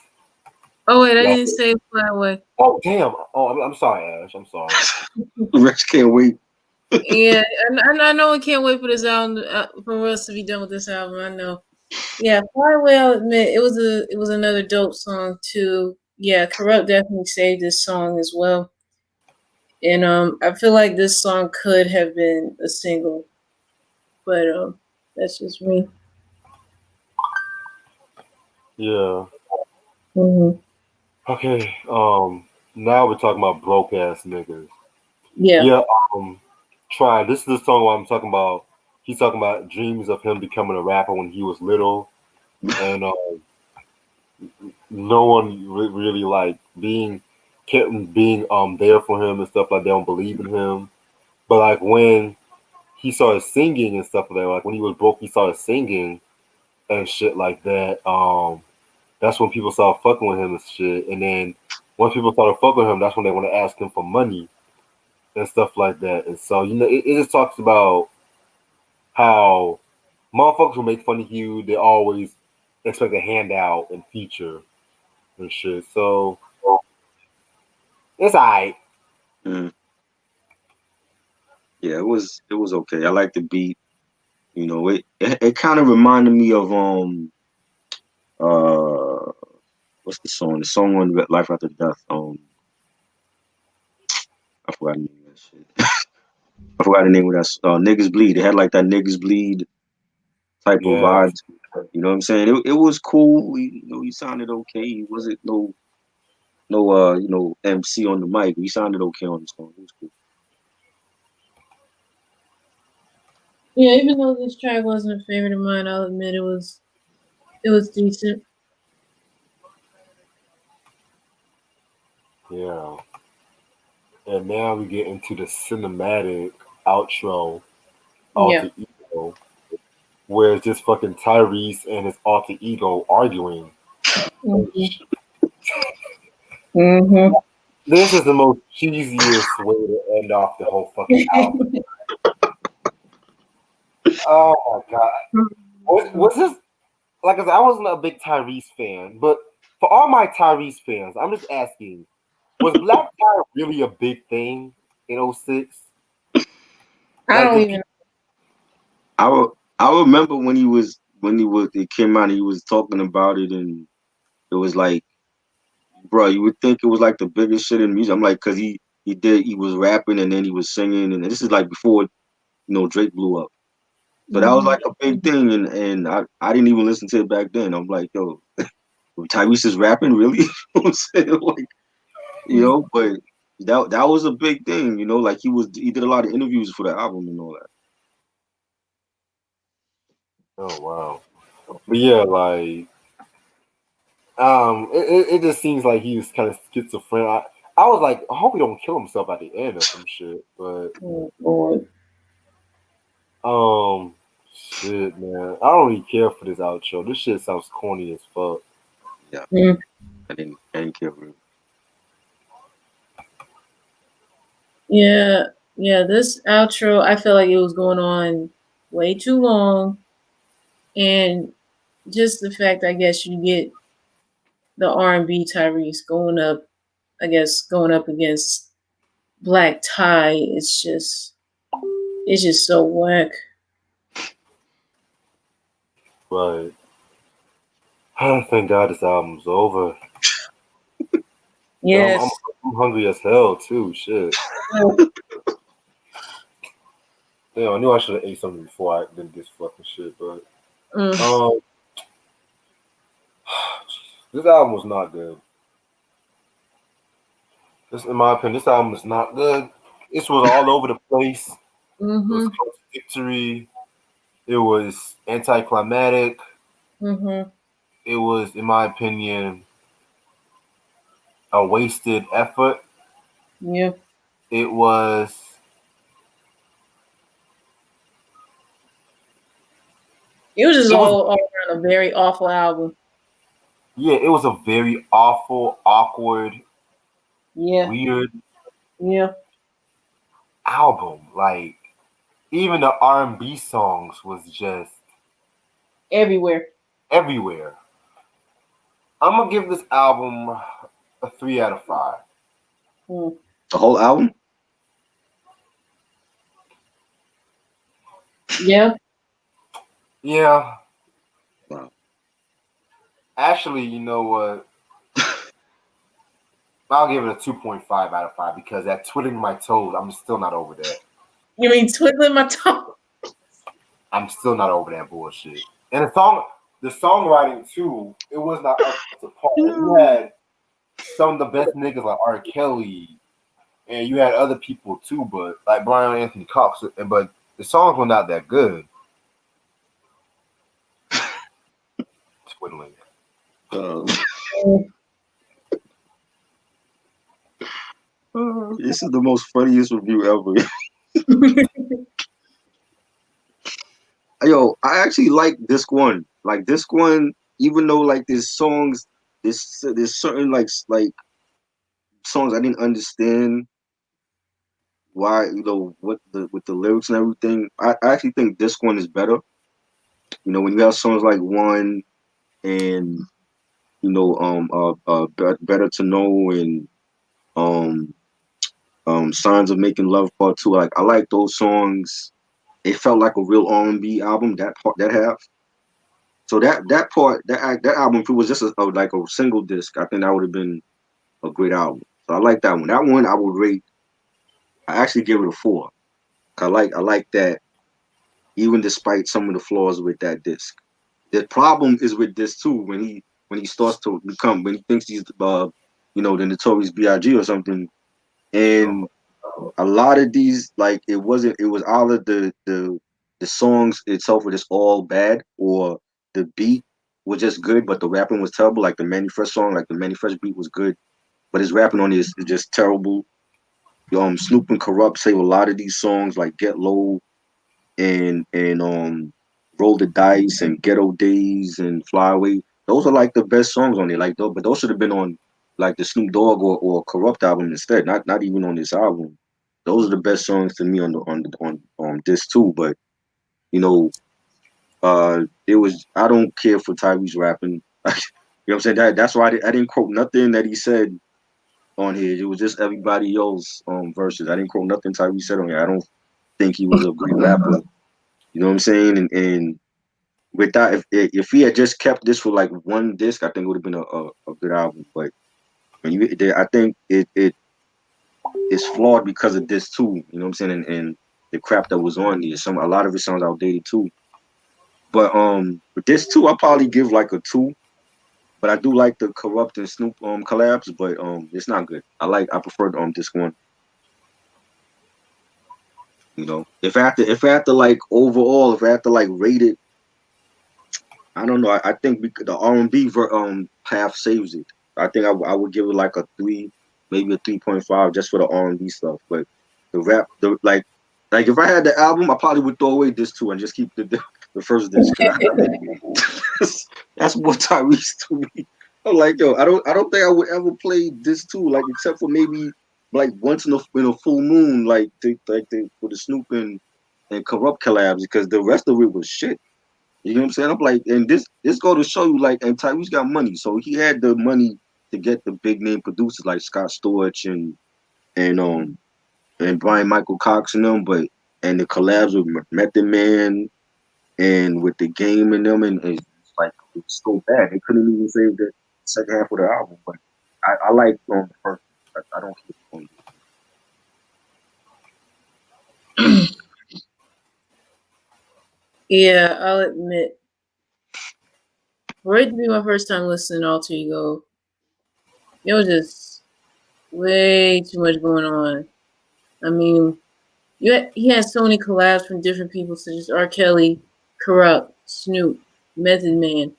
Oh wait, I Y'all- didn't say Fly Away. Oh damn! Oh, I'm sorry, Ash. I'm sorry. Rex can't wait. Yeah, and I know I can't wait for this album for us to be done with this album. I know. Yeah, Fly Away. I'll admit it was another dope song too. Yeah, Corrupt definitely saved this song as well. And I feel like this song could have been a single, but that's just me. Yeah. Mm-hmm. Okay. Now we're talking about broke ass niggas. Yeah. Yeah. Try. This is the song where I'm talking about. He's talking about dreams of him becoming a rapper when he was little, and no one really like kept being there for him and stuff like they don't believe in him. But like when he started singing and stuff like that, like when he was broke, he started singing and shit like that. That's when people started fucking with him and shit. And then once people started fucking with him, that's when they want to ask him for money and stuff like that. And so it just talks about how motherfuckers will make fun of you. They always expect a handout and feature and shit. So it's alright. Mm. Yeah, it was okay. I like the beat. It kind of reminded me of uh what's the song? The song on Life After Death. I forgot the name of that shit. I forgot the name of that. Niggas Bleed. It had like that Niggas Bleed type of Yeah. vibe. You know what I'm saying? It was cool. He sounded okay. He wasn't no MC on the mic. He sounded okay on the song. It was cool. Yeah, even though this track wasn't a favorite of mine, I'll admit it was decent. Yeah. And now we get into the cinematic outro, Yeah. alter ego, where it's just fucking Tyrese and his alter ego arguing. Mm-hmm. Mm-hmm. This is the most cheesiest way to end off the whole fucking album. Oh my god. Was this like I said, I wasn't a big Tyrese fan, but for all my Tyrese fans, I'm just asking, was Black Tie really a big thing in '06? I Like don't did even. people I remember when he was it came out and he was talking about it and it was like, bro, you would think it was like the biggest shit in music. I'm like, cause he was rapping and then he was singing and this is like before Drake blew up. So that was Mhm. like a big thing and I didn't even listen to it back then. I'm like, yo, Tyrese is rapping, really? You know what I'm saying? Like, but that was a big thing, like he did a lot of interviews for the album and all that. Oh wow. But yeah, like it just seems like he was kind of schizophrenic. I was like, I hope he don't kill himself at the end or some shit. But Oh, Lord. um shit, man. I don't really care for this outro. This shit sounds corny as fuck. Yeah, Mm. I didn't care for it. Yeah, yeah. This outro, I felt like it was going on way too long, and just the fact, I guess, you get the R&B Tyrese going up, I guess, going up against Black Tie. It's just so whack. But thank God this album's over. I'm, Yes. I'm hungry as hell too. Shit. Damn, I knew I should have ate something before I did this fucking shit. But Mm. um, this album was not good. This, in my opinion, this album is not good. This was all over the place. It was Mhm. contradictory. It was anticlimactic. Mhm. It was, in my opinion, a wasted effort. Yeah. It was, It was just it was, all around a very awful album. yeah, it was a very awful, awkward, Yeah. weird Yeah. album. Like even the R&B songs was just Everywhere. everywhere. I'm gonna give this album a 3 out of 5. Mm. The whole album? Yeah. Yeah, Wow. actually, you know what? I'll give it a 2.5 out of 5 because that twiddling my toes, I'm still not over that. You mean twiddling my toe? I'm still not over that bullshit. And the songwriting too, it was not up to par. You had some of the best niggas like R. Kelly, and you had other people too, but like Brian Anthony Cox. But the songs were not that good. Twiddling. Um, this is the most funniest review ever. Yo, I actually like disc one. Like disc one, even though like there's songs, there's certain like songs I didn't understand why what the with the lyrics and everything. I actually think disc one is better. When you have songs like one and better to know and um signs of making love part two. Like I like those songs. It felt like a real R&B album. That part, that half. So that part, that album, if it was just like a single disc, I think that would have been a great album. So I like that one. That one I would rate. I actually give it a 4. I like that even despite some of the flaws with that disc. The problem is with this too when he starts to become when he thinks he's the Notorious B.I.G. or something, and a lot of these like it was all of the songs itself were just all bad or the beat was just good but the rapping was terrible. Like the Manny Fresh song, like the Manny Fresh beat was good but his rapping on it is just terrible. Snoop and Corrupt say a lot of these songs like Get Low and Roll the Dice and Ghetto Days and Fly Away. Those are like the best songs on it. Like though, but those should have been on like the Snoop Dogg or Corrupt album instead. Not even on this album. Those are the best songs to me on this too. But you know, it was I don't care for Tyrese rapping. You know what I'm saying? That's why I didn't quote nothing that he said on here. It was just everybody else verses. I didn't quote nothing Tyrese said on here. I don't think he was a great rapper. You know what I'm saying? And with that, if he had just kept this for like one disc, I think it would have been a good album. But I think it is flawed because of this too. You know what I'm saying? And the crap that was on there. A lot of it sounds outdated too. But with this too, I'll probably give like a 2. But I do like the Corrupt and Snoop collabs, but it's not good. I prefer disc 1. You know, if I have to like overall, if I have to like rate it, I don't know. I think the R&B path saves it. I think I would give it like a 3, maybe a 3.5 just for the R&B stuff. But the rap, like if I had the album, I probably would throw away this 2 and just keep the first disc. That's more Tyrese to me. I'm like, yo, I don't think I would ever play this 2, like except for maybe like once in a full moon, like for the Snoop and Corrupt collabs, because the rest of it was shit. You know what I'm saying? I'm like, and this go to show you, like, and Tyrese got money, so he had the money to get the big name producers like Scott Storch and Brian Michael Cox and them, and the collabs with Method Man and with the Game and them, and it's like it's so bad they couldn't even save the second half of the album. But I like the first. I don't keep on. Yeah, I'll admit, for it to be my first time listening to Alter Ego, it was just way too much going on. I mean, he had so many collabs from different people, such as R. Kelly, Corrupt, Snoop, Method Man,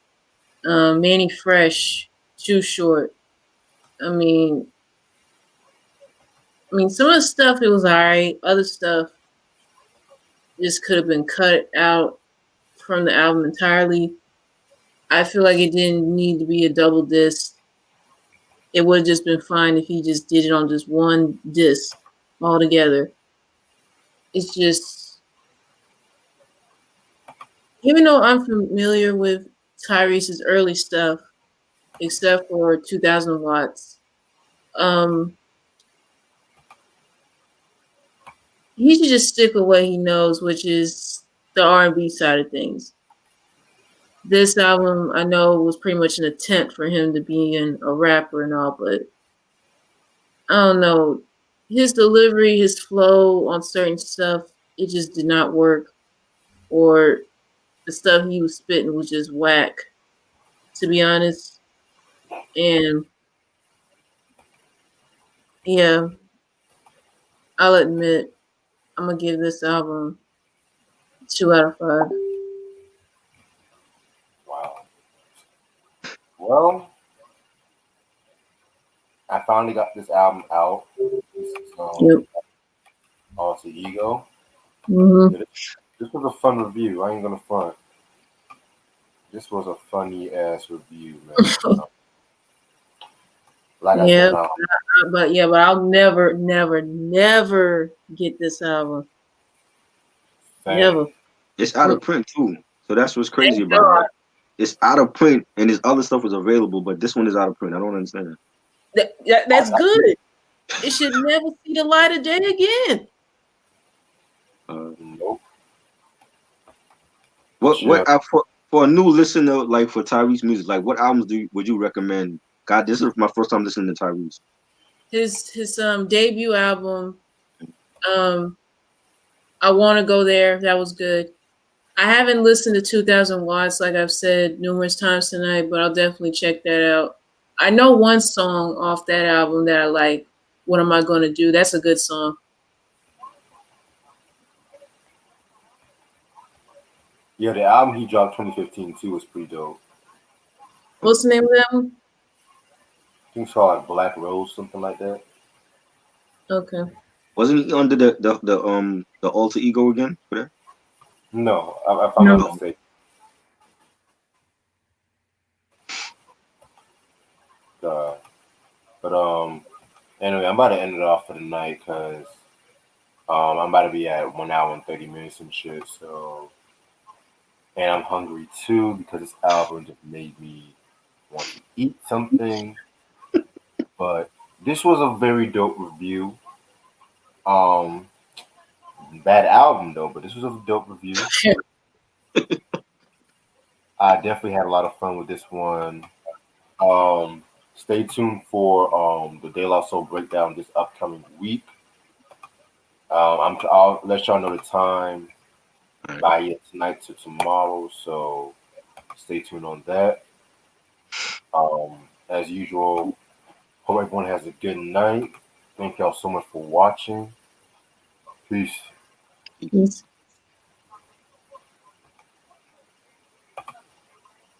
Manny Fresh, Too Short. I mean, some of the stuff it was alright. Other stuff just could have been cut out from the album entirely. I feel like it didn't need to be a double disc. It would have just been fine if he just did it on just one disc altogether. It's just, even though I'm familiar with Tyrese's early stuff, except for 2000 Watts, he should just stick with what he knows, which is the R&B side of things. This album, I know, was pretty much an attempt for him to be a rapper and all, but I don't know. His delivery, his flow on certain stuff, it just did not work. Or the stuff he was spitting was just whack, to be honest. And yeah, I'll admit, I'm gonna give this album 2 out of 5. Wow. Well, I finally got this album out. This is Alter Ego. Mm-hmm. This was a fun review. I ain't gonna front. This was a funny ass review, man. Like I said, but I'll never get this album. Never. It's out of print too, so that's what's crazy about it. Like, it's out of print, and his other stuff is available, but this one is out of print. I don't understand that's good. It should never see the light of day again. Nope. What for a new listener, like for Tyrese music, like what albums would you recommend? God, this is my first time listening to Tyrese. His debut album, I Want to Go There. That was good. I haven't listened to 2000 Watts, like I've said numerous times tonight, but I'll definitely check that out. I know one song off that album that I like. What Am I Gonna Do? That's a good song. Yeah, the album he dropped 2015 too was pretty dope. What's the name of that one? I think it's called like Black Rose, something like that. Okay. Wasn't he under the Alter Ego again for that? No, I found out mistake. But anyway, I'm about to end it off for the night because I'm about to be at 1 hour and 30 minutes and shit. So, and I'm hungry too because this album just made me want to eat something. But this was a very dope review. Um, Bad album though, but this was a dope review. I definitely had a lot of fun with this one. Um, Stay tuned for the De La Soul breakdown this upcoming week. I'll let y'all know the time All right. by tonight to tomorrow, so stay tuned on that. As usual, hope everyone has a good night. Thank y'all so much for watching. Peace. Yes.